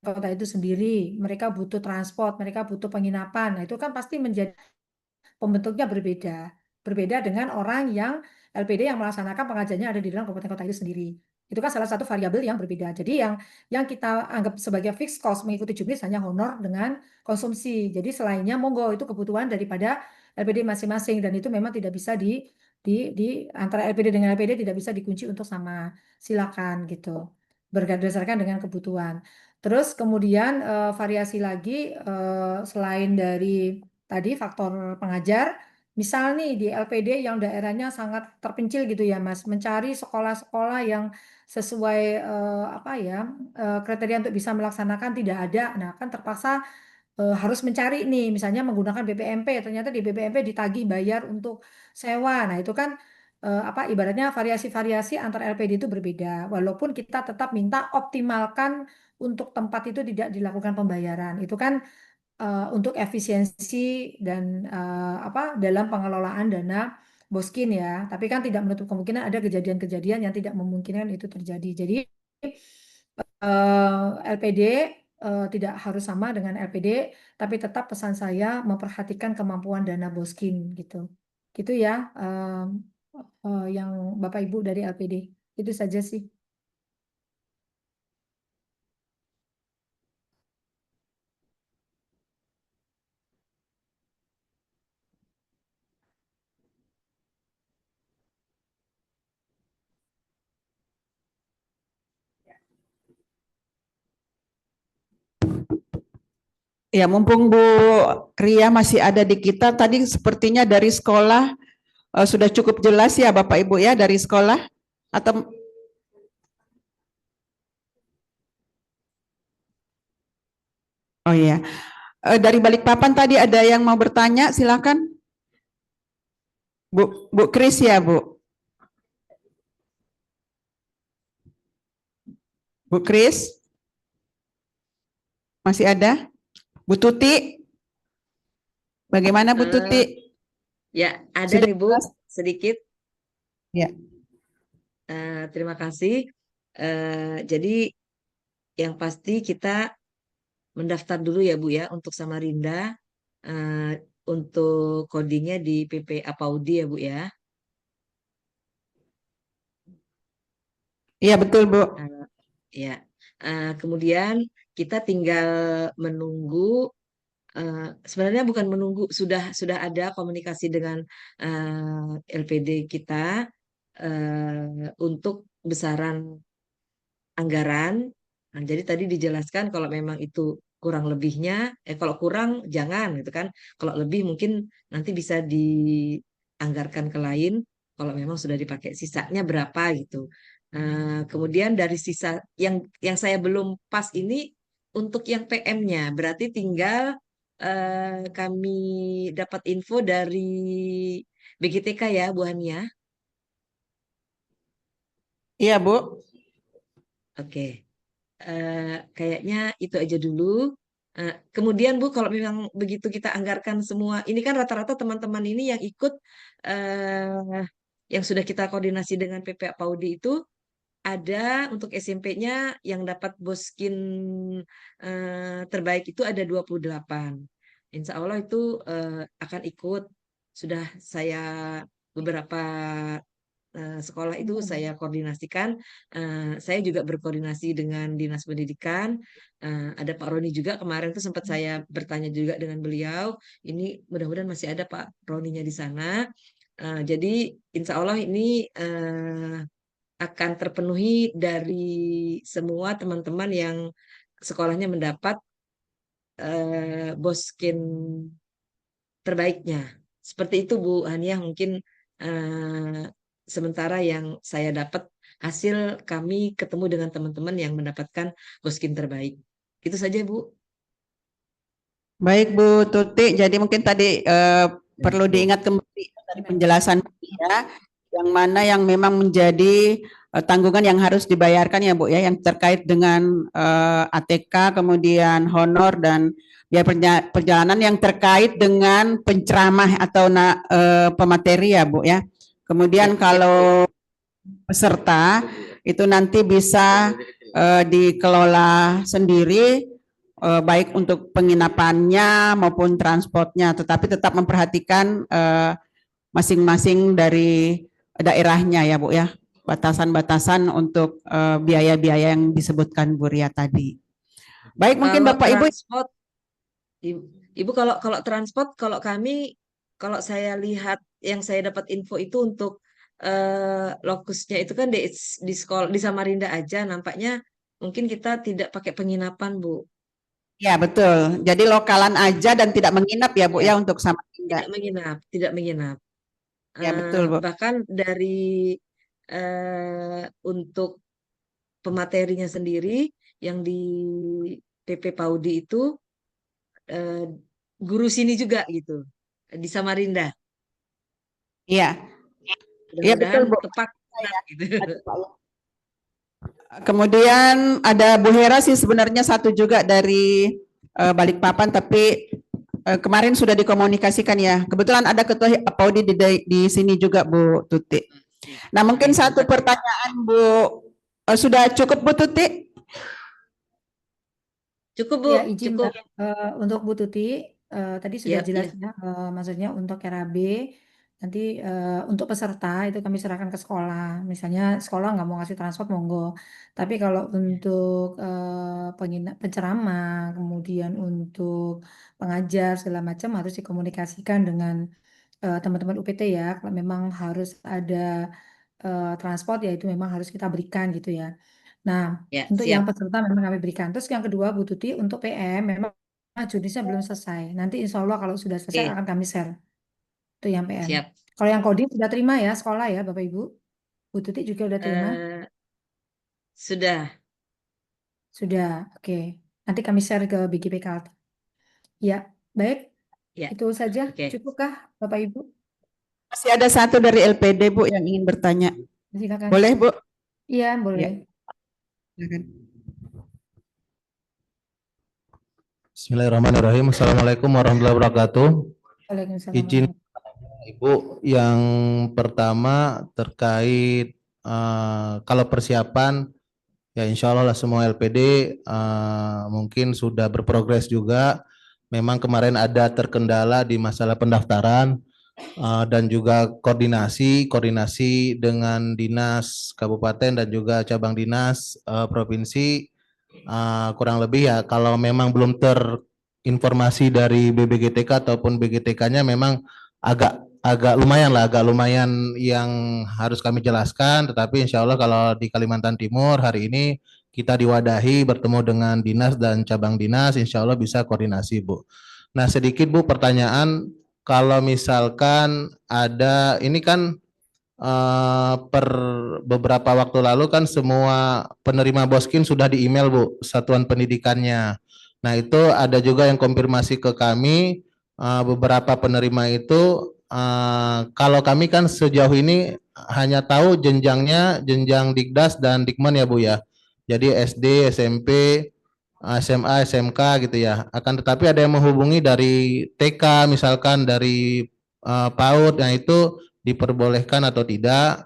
kota itu sendiri. Mereka butuh transport, mereka butuh penginapan. Nah, itu kan pasti menjadi pembentuknya berbeda. Berbeda dengan orang yang LPD yang melaksanakan pengajarnya ada di dalam kabupaten kota itu sendiri. Itu kan salah satu variabel yang berbeda. Jadi yang kita anggap sebagai fixed cost mengikuti Juknis hanya honor dengan konsumsi. Jadi selainnya monggo itu kebutuhan daripada LPD masing-masing dan itu memang tidak bisa di antara LPD dengan LPD tidak bisa dikunci untuk sama. Silakan gitu. Berdasarkan dengan kebutuhan. Terus kemudian variasi lagi selain dari tadi faktor pengajar, Misal nih di LPD yang daerahnya sangat terpencil gitu ya Mas, mencari sekolah-sekolah yang sesuai kriteria untuk bisa melaksanakan tidak ada. Nah, kan terpaksa harus mencari nih, misalnya menggunakan BPMP, ternyata di BPMP ditagih bayar untuk sewa. Nah, itu kan ibaratnya variasi-variasi antar LPD itu berbeda. Walaupun kita tetap minta optimalkan untuk tempat itu tidak dilakukan pembayaran. Itu kan untuk efisiensi dan dalam pengelolaan dana Boskin ya. Tapi kan tidak menutup kemungkinan ada kejadian-kejadian yang tidak memungkinkan itu terjadi. Jadi LPD tidak harus sama dengan LPD, tapi tetap pesan saya memperhatikan kemampuan dana Boskin gitu. Gitu ya, yang Bapak Ibu dari LPD. Itu saja sih. Ya, mumpung Bu Ria masih ada di kita, tadi sepertinya dari sekolah sudah cukup jelas ya Bapak Ibu ya dari sekolah atau oh iya. Dari Balikpapan tadi ada yang mau bertanya, silakan. Bu Kris ya, Bu. Bu Kris? Masih ada? Bu Tuti? Bagaimana Bu Tuti? Ya, ada Sudah nih Bu, jelas? sedikit. Ya. Terima kasih. Jadi yang pasti kita mendaftar dulu ya Bu ya untuk Samarinda, untuk codingnya di PP Apaudi ya Bu ya. Iya betul Bu. Ya, kemudian kita tinggal menunggu. Sebenarnya bukan menunggu, sudah ada komunikasi dengan LPD kita untuk besaran anggaran. Nah, jadi tadi dijelaskan kalau memang itu kurang lebihnya, kalau kurang jangan gitu kan. Kalau lebih mungkin nanti bisa dianggarkan ke lain. Kalau memang sudah dipakai sisanya berapa gitu. Kemudian dari sisa yang saya belum pas ini untuk yang PM-nya, berarti tinggal kami dapat info dari BGTK ya, Bu Hania. Iya Bu. Oke. Kayaknya itu aja dulu. Kemudian Bu, kalau memang begitu kita anggarkan semua, ini kan rata-rata teman-teman ini yang ikut, yang sudah kita koordinasi dengan PP Paudi itu, ada untuk SMP-nya yang dapat Boskin terbaik itu ada 28. Insya Allah itu akan ikut. Sudah saya beberapa sekolah itu saya koordinasikan. Saya juga berkoordinasi dengan Dinas Pendidikan. Ada Pak Roni juga kemarin tuh sempat saya bertanya juga dengan beliau. Ini mudah-mudahan masih ada Pak Roninya di sana. Jadi insya Allah ini akan terpenuhi dari semua teman-teman yang sekolahnya mendapat Boskin terbaiknya. Seperti itu Bu Hania, mungkin sementara yang saya dapat hasil kami ketemu dengan teman-teman yang mendapatkan Boskin terbaik. Itu saja Bu. Baik Bu Tuti, jadi mungkin tadi perlu diingat kembali dari penjelasan ya, yang mana yang memang menjadi tanggungan yang harus dibayarkan ya Bu ya, yang terkait dengan ATK, kemudian honor dan biaya perjalanan yang terkait dengan penceramah atau pemateri ya Bu ya. Kemudian kalau peserta itu nanti bisa dikelola sendiri, baik untuk penginapannya maupun transportnya, tetapi tetap memperhatikan masing-masing dari daerahnya ya Bu ya, batasan-batasan untuk biaya-biaya yang disebutkan Bu Ria tadi. Baik, mungkin Kalau Bapak Ibu. transport, Ibu kalau transport, kalau kami, kalau saya lihat yang saya dapat info itu untuk lokusnya itu kan di sekolah di Samarinda aja, nampaknya mungkin kita tidak pakai penginapan Bu. Ya, betul. Jadi lokalan aja dan tidak menginap ya, Bu, ya Ya, untuk Samarinda. tidak menginap. Ya, betul, Bu. Bahkan dari untuk pematerinya sendiri yang di PP Paudi itu eh, guru sini juga gitu di Samarinda. Iya. Iya, betul, Mudah-mudahan Bu. tepat gitu. Kemudian ada Bu Hera sih sebenarnya satu juga dari Balikpapan, tapi kemarin sudah dikomunikasikan ya. Kebetulan ada ketua Paudi di sini juga, Bu Tuti. Nah, mungkin Oke, satu mantap. pertanyaan, Bu. Sudah cukup, Bu Tuti? Cukup, Bu, Ya, izin cukup. Mbak, untuk Bu Tuti, tadi sudah Ya, jelas ya. ya, maksudnya untuk RAB, nanti untuk peserta itu kami serahkan ke sekolah. Misalnya sekolah nggak mau ngasih transport, monggo. Tapi kalau untuk penceramah, kemudian untuk pengajar segala macam harus dikomunikasikan dengan teman-teman UPT ya. Kalau memang harus ada transport, ya itu memang harus kita berikan gitu ya. Nah, Ya, untuk yang siap. peserta memang kami berikan. Terus yang kedua, Bu Tuti, untuk PM memang judisnya belum selesai. Nanti insya Allah kalau sudah selesai Oke, akan kami share. Itu yang PM. siap. Kalau yang coding sudah terima ya sekolah ya Bapak Ibu. Bu Tuti juga udah terima? Eh, sudah. Sudah, oke. Nanti kami share ke BGPK. Ya, baik. Ya, Itu saja. oke. Cukupkah Bapak Ibu? Masih ada satu dari LPD, Bu, yang ingin bertanya. Silakan. Boleh, Bu? Iya, Ya, boleh. silakan. Bismillahirrahmanirrahim. Assalamualaikum warahmatullahi wabarakatuh. Waalaikumsalam. Izin Ibu, yang pertama terkait kalau persiapan, ya insya Allah lah semua LPD mungkin sudah berprogres juga. Memang kemarin ada terkendala di masalah pendaftaran dan juga koordinasi dengan dinas kabupaten dan juga cabang dinas provinsi. Kurang lebih ya kalau memang belum terinformasi dari BBGTK ataupun BGTK-nya memang agak lumayan yang harus kami jelaskan, tetapi insya Allah kalau di Kalimantan Timur hari ini kita diwadahi bertemu dengan dinas dan cabang dinas, insya Allah bisa koordinasi, Bu. Nah, sedikit Bu pertanyaan, kalau misalkan ada ini kan per beberapa waktu lalu kan semua penerima Boskin sudah di email Bu, satuan pendidikannya. Nah itu ada juga yang konfirmasi ke kami, beberapa penerima itu, kalau kami kan sejauh ini hanya tahu jenjangnya, jenjang Dikdas dan Dikmen ya Bu ya. Jadi SD, SMP, SMA, SMK gitu ya. Akan tetapi ada yang menghubungi dari TK misalkan dari PAUD, nah itu diperbolehkan atau tidak.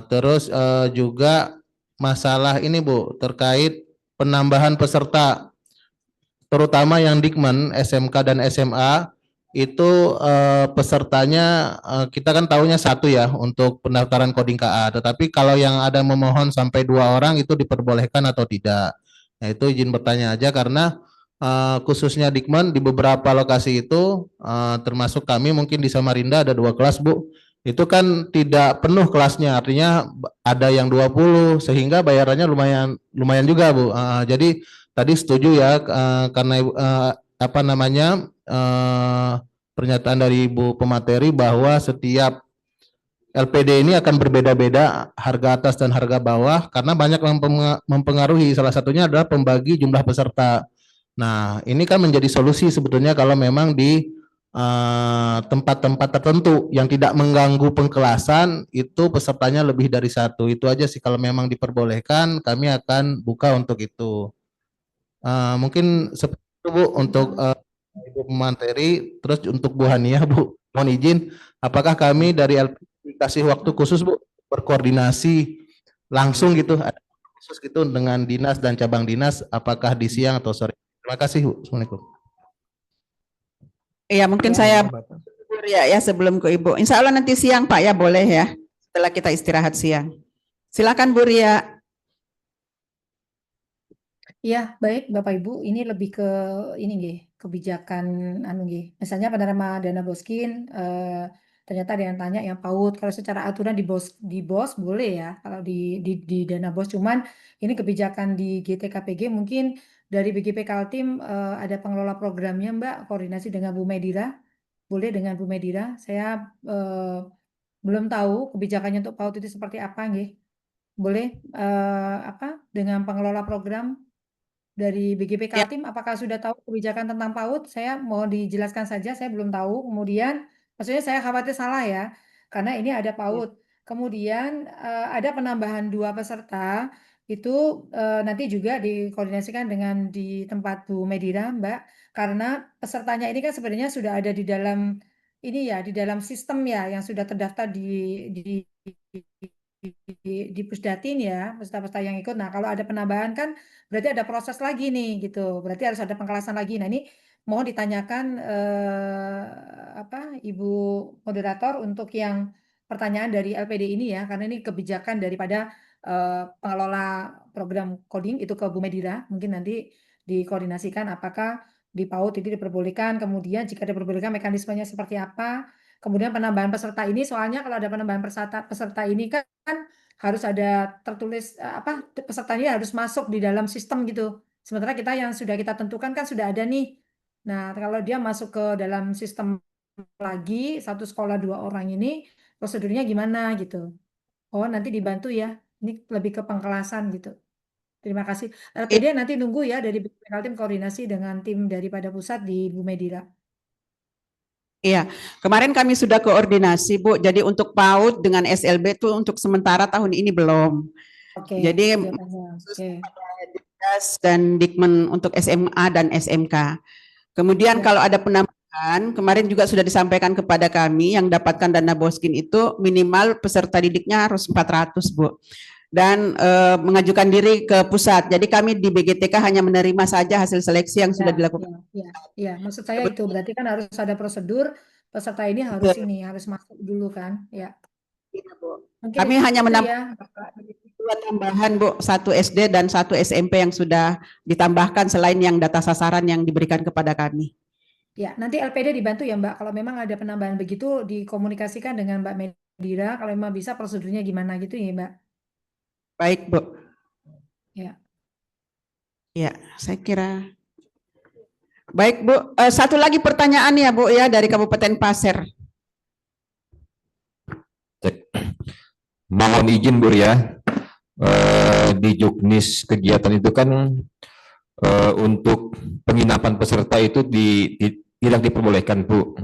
Terus juga masalah ini Bu terkait penambahan peserta, terutama yang Dikmen SMK dan SMA itu pesertanya kita kan tahunya satu ya untuk pendaftaran coding KA, tetapi kalau yang ada memohon sampai 2 orang itu diperbolehkan atau tidak. Nah itu izin bertanya aja karena khususnya Dikmen di beberapa lokasi itu termasuk kami mungkin di Samarinda ada 2 kelas Bu, itu kan tidak penuh kelasnya, artinya ada yang 20 sehingga bayarannya lumayan juga Bu. Jadi tadi setuju ya karena apa namanya pernyataan dari Ibu pemateri bahwa setiap LPD ini akan berbeda-beda harga atas dan harga bawah karena banyak yang mempengaruhi, salah satunya adalah pembagi jumlah peserta. Nah, ini kan menjadi solusi sebetulnya kalau memang di tempat-tempat tertentu yang tidak mengganggu pengkelasan itu pesertanya lebih dari satu. Itu aja sih, kalau memang diperbolehkan kami akan buka untuk itu. Mungkin seperti itu Bu untuk Ibu pemateri. Terus untuk Bu Hania Bu, mohon izin, apakah kami dari LPD dikasih waktu khusus Bu berkoordinasi langsung gitu, ada khusus gitu dengan dinas dan cabang dinas, apakah di siang atau sore? Terima kasih Bu. Assalamualaikum. Iya, mungkin saya ya sebelum ke Ibu. Insya Allah nanti siang Pak ya, boleh ya, setelah kita istirahat siang. Silakan Bu Ria. Ya, baik Bapak Ibu, ini lebih ke ini nggih, kebijakan anu nggih. Misalnya penerima dana Boskin ternyata ada yang tanya yang PAUD. Kalau secara aturan di BOS boleh ya kalau di dana BOS, cuman ini kebijakan di GTKPG mungkin dari BGP Kaltim ada pengelola programnya Mbak, koordinasi dengan Bu Medira. Boleh dengan Bu Medira. Saya belum tahu kebijakannya untuk PAUD itu seperti apa, nggih. Boleh dengan pengelola program dari BGP Ya. Kaltim, apakah sudah tahu kebijakan tentang PAUD? Saya mau dijelaskan saja, saya belum tahu. Kemudian, maksudnya saya khawatir salah ya, karena ini ada PAUD. Kemudian ada penambahan 2 peserta, itu nanti juga dikoordinasikan dengan di tempat Bu Medira, Mbak, karena pesertanya ini kan sebenarnya sudah ada di dalam ini ya, di dalam sistem ya, yang sudah terdaftar di Pusdatin ya, peserta-peserta yang ikut. Nah, kalau ada penambahan kan berarti ada proses lagi nih gitu. Berarti harus ada pengkelasan lagi. Nah, ini mohon ditanyakan Ibu moderator untuk yang pertanyaan dari LPD ini ya, karena ini kebijakan daripada pengelola program coding itu ke Bu Medira. Mungkin nanti dikoordinasikan apakah di PAUD itu diperbolehkan, kemudian jika diperbolehkan mekanismenya seperti apa. Kemudian penambahan peserta ini, soalnya kalau ada penambahan peserta ini kan harus ada tertulis pesertanya harus masuk di dalam sistem gitu. Sementara kita yang sudah kita tentukan kan sudah ada nih. Nah, kalau dia masuk ke dalam sistem lagi, satu sekolah 2 orang ini, prosedurnya gimana gitu. Oh, nanti dibantu ya. Ini lebih ke pengkelasan gitu. Terima kasih. LPD nanti nunggu ya dari tim koordinasi dengan tim daripada pusat di Bu Medira. Iya, kemarin kami sudah koordinasi Bu. Jadi untuk PAUD dengan SLB itu untuk sementara tahun ini belum. Oke. Jadi Oke. Dinas dan Dikmen untuk SMA dan SMK. Kemudian kalau ada penambahan, kemarin juga sudah disampaikan kepada kami yang dapatkan dana Boskin itu minimal peserta didiknya harus 400 Bu. Dan mengajukan diri ke pusat. Jadi kami di BGTK hanya menerima saja hasil seleksi yang sudah dilakukan. Ya, maksud saya itu berarti kan harus ada prosedur peserta ini harus masuk dulu kan, ya. Mungkin Kami hanya menambah 2 tambahan Bu, 1 SD dan 1 SMP yang sudah ditambahkan selain yang data sasaran yang diberikan kepada kami. Ya, nanti LPD dibantu ya Mbak, kalau memang ada penambahan begitu dikomunikasikan dengan Mbak Medira, kalau memang bisa prosedurnya gimana gitu ya Mbak. Baik Bu. Ya. Ya, saya kira. Baik Bu, satu lagi pertanyaan ya Bu ya dari Kabupaten Pasir. Mohon izin Bu ya, di Juknis kegiatan itu kan untuk penginapan peserta itu tidak diperbolehkan Bu.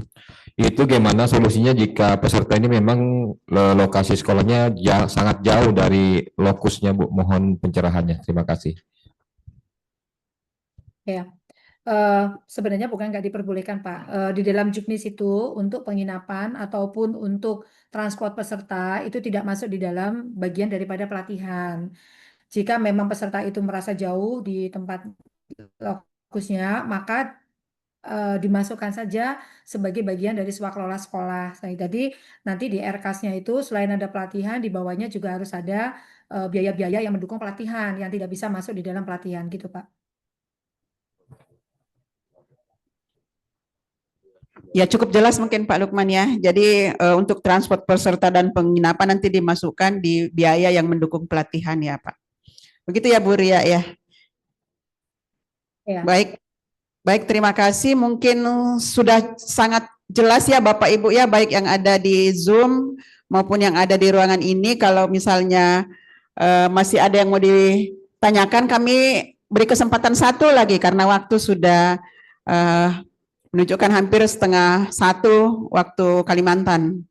Itu gimana solusinya jika peserta ini memang lokasi sekolahnya sangat jauh dari lokusnya Bu? Mohon pencerahannya. Terima kasih. Ya. Sebenarnya bukan nggak diperbolehkan Pak. Di dalam Juknis itu untuk penginapan ataupun untuk transport peserta itu tidak masuk di dalam bagian daripada pelatihan. Jika memang peserta itu merasa jauh di tempat lokusnya, maka dimasukkan saja sebagai bagian dari swaklola sekolah. Jadi nanti di RKAS-nya itu selain ada pelatihan, di bawahnya juga harus ada biaya-biaya yang mendukung pelatihan yang tidak bisa masuk di dalam pelatihan gitu Pak. Ya cukup jelas mungkin Pak Lukman ya. Jadi untuk transport peserta dan penginapan nanti dimasukkan di biaya yang mendukung pelatihan ya Pak. Begitu ya Bu Ria ya. Ya. Baik terima kasih. Mungkin sudah sangat jelas ya Bapak Ibu ya, baik yang ada di Zoom maupun yang ada di ruangan ini. Kalau misalnya masih ada yang mau ditanyakan, kami beri kesempatan satu lagi karena waktu sudah menunjukkan hampir 12:30 waktu Kalimantan.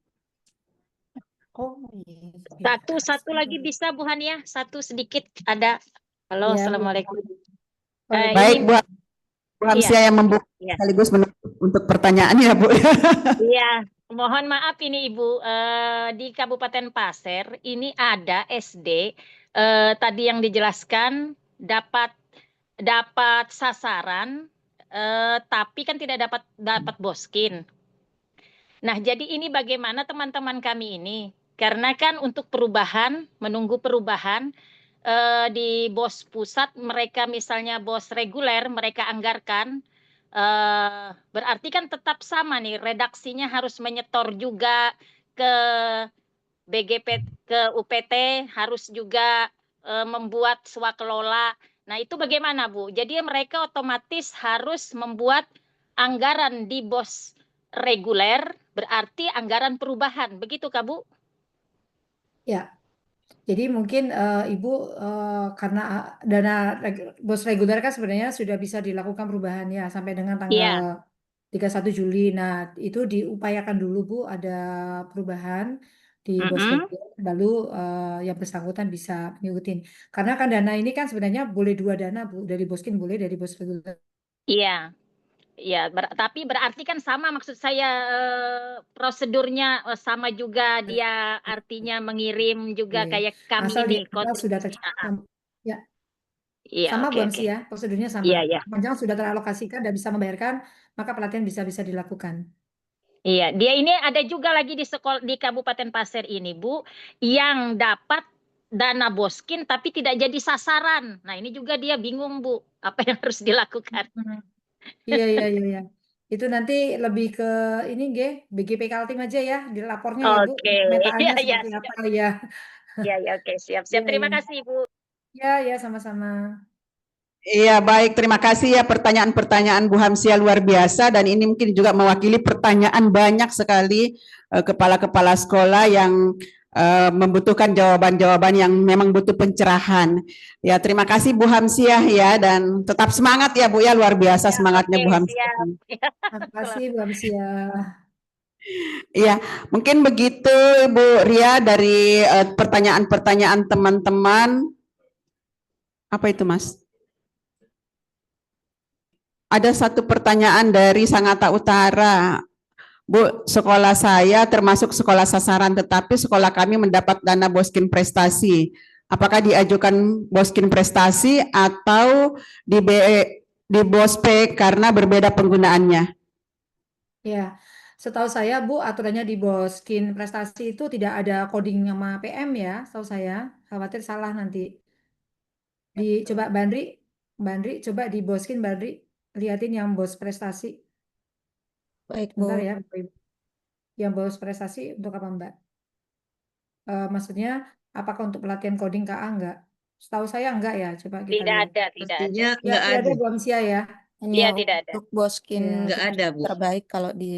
Satu lagi bisa Bu Hania, satu sedikit ada. Halo, Ya, Assalamualaikum. Baik Bu Hamsia yang membuka sekaligus untuk pertanyaan ya Bu. Iya, mohon maaf ini Ibu, di Kabupaten Pasir ini ada SD tadi yang dijelaskan dapat sasaran, tapi kan tidak dapat Boskin. Nah, jadi ini bagaimana teman-teman kami ini? Karena kan untuk perubahan, menunggu perubahan di BOS pusat, mereka misalnya BOS reguler, mereka anggarkan, berarti kan tetap sama nih, redaksinya harus menyetor juga ke BGP, ke UPT, harus juga membuat swakelola. Nah, itu bagaimana, Bu? Jadi mereka otomatis harus membuat anggaran di BOS reguler, berarti anggaran perubahan. Begitu, Kak, Bu? Ya, jadi mungkin Ibu karena dana BOS reguler kan sebenarnya sudah bisa dilakukan perubahan ya sampai dengan Iya. tanggal 31 Juli. Nah, itu diupayakan dulu Bu ada perubahan di BOS Mm-mm. reguler, lalu yang bersangkutan bisa mengikuti. Karena kan dana ini kan sebenarnya boleh dua dana Bu, dari BOSKIN boleh, dari BOS reguler. Iya. Iya, tapi berarti kan sama maksud saya prosedurnya sama juga dia artinya mengirim juga Oke. kayak kami Asal di ini awal sudah kontribusi. tercantum. Ya, Iya, sama oke Bu oke. Amsi ya, prosedurnya Iya, sama. iya. Panjang sudah teralokasikan dan bisa membayarkan, maka pelatihan bisa dilakukan. Iya, dia ini ada juga lagi di sekolah di Kabupaten Pasir ini, Bu, yang dapat dana BOSKIN tapi tidak jadi sasaran. Nah, ini juga dia bingung, Bu, apa yang harus dilakukan. Iya, iya, iya, iya. Itu nanti lebih ke ini BGP Kaltim aja ya, dilapornya ya Bu, Oke, iya pemetaannya iya seperti siap. apa ya. Iya iya oke, siap Iya, siap. Terima iya. kasih, Bu. Ya, ya sama-sama. Iya, baik. Terima kasih ya pertanyaan-pertanyaan Bu Hamsia luar biasa dan ini mungkin juga mewakili pertanyaan banyak sekali kepala-kepala sekolah yang membutuhkan jawaban-jawaban yang memang butuh pencerahan. Ya, terima kasih Bu Hamsiah ya dan tetap semangat ya Bu ya, luar biasa semangatnya Oke, Bu Hamsiah. siap. Terima kasih Bu Amsia. Iya, mungkin begitu Ibu Ria dari pertanyaan-pertanyaan teman-teman. Apa itu, Mas? Ada satu pertanyaan dari Sangatta Utara. Bu, sekolah saya termasuk sekolah sasaran, tetapi sekolah kami mendapat dana BOSKIN prestasi. Apakah diajukan BOSKIN prestasi atau di BOSP karena berbeda penggunaannya? Ya, setahu saya Bu, aturannya di BOSKIN prestasi itu tidak ada coding sama PM ya, setahu saya. Khawatir salah nanti. Coba Bandri, coba di BOSKIN Bandri, liatin yang BOS prestasi. Baik, Bentar Bu. ya, Bapak Ibu. Yang BOS prestasi untuk apa Mbak? Maksudnya apakah untuk pelatihan coding KA enggak? Setahu saya enggak ya, coba kita Tidak lihat. ada, tidak ada. Pastinya Ya, nggak tidak ada ada. Bu Amsia ya. Iya, Hanya tidak ada. untuk BOSKIN Ya. Nggak ada, Bu. terbaik kalau di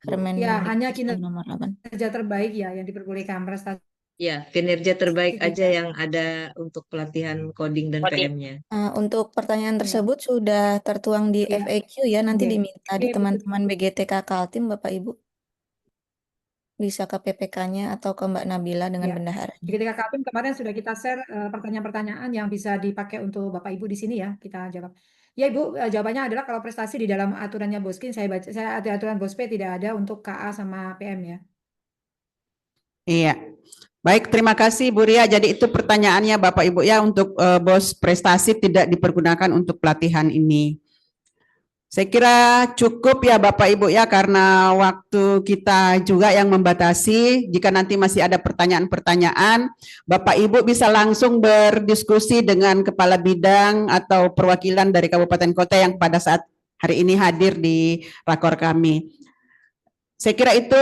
Ya, hanya Permendikbud nomor 8. kinerja terbaik ya yang diperbolehkan, prestasi Ya, kinerja terbaik aja tidak. yang ada untuk pelatihan coding dan Coding. PM-nya. Untuk pertanyaan Ya. tersebut sudah tertuang di Ya. FAQ ya, nanti Oke. diminta Oke, di Bu. teman-teman BGTK Kaltim, Bapak Ibu. Bisa ke PPK-nya atau ke Mbak Nabila dengan Ya. bendaharanya. Ketika Kaltim kemarin sudah kita share pertanyaan-pertanyaan yang bisa dipakai untuk Bapak Ibu di sini ya, kita jawab. Ya Ibu, jawabannya adalah kalau prestasi di dalam aturannya BOSKIN, saya ada aturan BOSP tidak ada untuk KA sama PM ya. Iya. Baik, terima kasih Bu Ria. Jadi itu pertanyaannya Bapak Ibu ya, untuk BOS prestasi tidak dipergunakan untuk pelatihan ini. Saya kira cukup ya Bapak Ibu ya, karena waktu kita juga yang membatasi. Jika nanti masih ada pertanyaan-pertanyaan, Bapak Ibu bisa langsung berdiskusi dengan kepala bidang atau perwakilan dari kabupaten kota yang pada saat hari ini hadir di rakor kami. Saya kira itu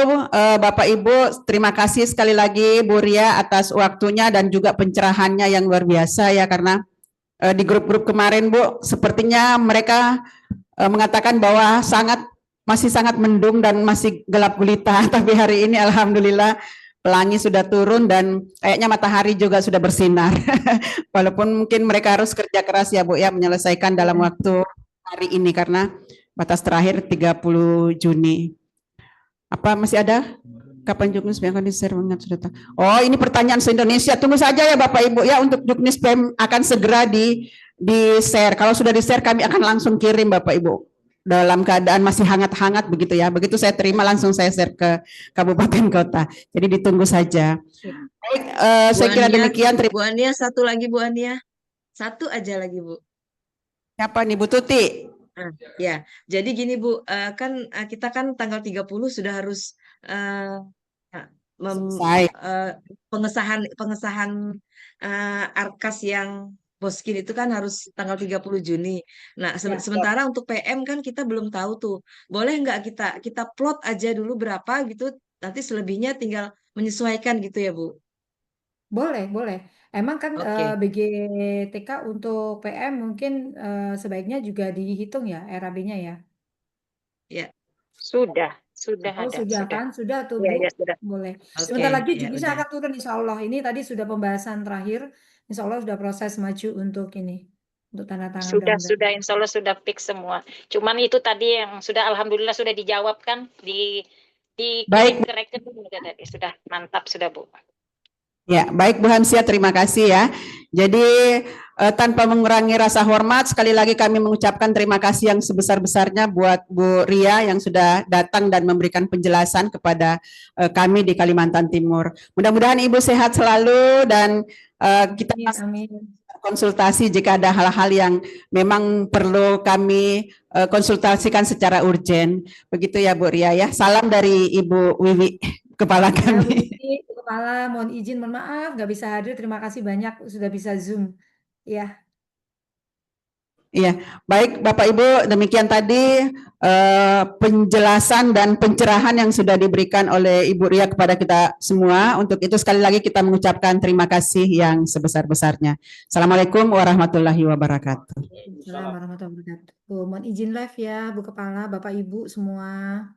Bapak Ibu, terima kasih sekali lagi Bu Ria atas waktunya dan juga pencerahannya yang luar biasa ya, karena di grup-grup kemarin Bu, sepertinya mereka mengatakan bahwa masih sangat mendung dan masih gelap gulita, tapi hari ini alhamdulillah pelangi sudah turun dan kayaknya matahari juga sudah bersinar. Walaupun mungkin mereka harus kerja keras ya Bu ya, menyelesaikan dalam waktu hari ini karena batas terakhir 30 Juni. Apa masih ada? Kapan Juknis PM akan di-share? Oh, ini pertanyaan se-Indonesia. Tunggu saja ya Bapak Ibu ya, untuk Juknis PM akan segera di-share. Kalau sudah di-share kami akan langsung kirim Bapak Ibu. Dalam keadaan masih hangat-hangat begitu ya. Begitu saya terima langsung saya share ke kabupaten kota. Jadi ditunggu saja. Baik, saya kira demikian. Bu Ania, satu lagi Bu Ania. Satu aja lagi Bu. Siapa nih Bu Tuti? Ya, jadi gini Bu, kan kita kan tanggal 30 sudah harus pengesahan Arkas yang BOSKIN itu kan harus tanggal 30 Juni. Nah, sementara untuk PM kan kita belum tahu tuh. Boleh nggak kita plot aja dulu berapa gitu, nanti selebihnya tinggal menyesuaikan gitu ya Bu? Boleh, boleh. Emang kan Oke. BGTK untuk PM mungkin sebaiknya juga dihitung ya RAB-nya ya. Ya, Sudah Oh ada, sudah sudah. kan? Sudah tuh Iya, Bu. ya sudah. Boleh. oke, Sebentar lagi ya juknisnya udah. akan turun insya Allah. Ini tadi sudah pembahasan terakhir. Insya Allah sudah proses maju untuk ini. Untuk tanda tangan Sudah, mudah-mudahan. insya Allah sudah fix semua. Cuman itu tadi yang sudah alhamdulillah sudah dijawab kan dikirim Baik. ke rekening udah tadi. Sudah mantap sudah Bu. Ya, baik Bu Hamsia, terima kasih ya. Jadi tanpa mengurangi rasa hormat, sekali lagi kami mengucapkan terima kasih yang sebesar-besarnya buat Bu Ria yang sudah datang dan memberikan penjelasan kepada kami di Kalimantan Timur. Mudah-mudahan Ibu sehat selalu dan kita Amin. konsultasi jika ada hal-hal yang memang perlu kami konsultasikan secara urgen. Begitu ya Bu Ria ya. Salam dari Ibu Wiwi, kepala Ya, Bu kami. Wiwi, Bu Kepala, mohon izin, mohon maaf nggak bisa hadir. Terima kasih banyak sudah bisa Zoom. Ya. Iya, baik Bapak Ibu, demikian tadi penjelasan dan pencerahan yang sudah diberikan oleh Ibu Ria kepada kita semua. Untuk itu sekali lagi kita mengucapkan terima kasih yang sebesar-besarnya. Assalamualaikum warahmatullahi wabarakatuh. Assalamualaikum warahmatullahi wabarakatuh. Mohon izin live ya Bu Kepala, Bapak Ibu semua.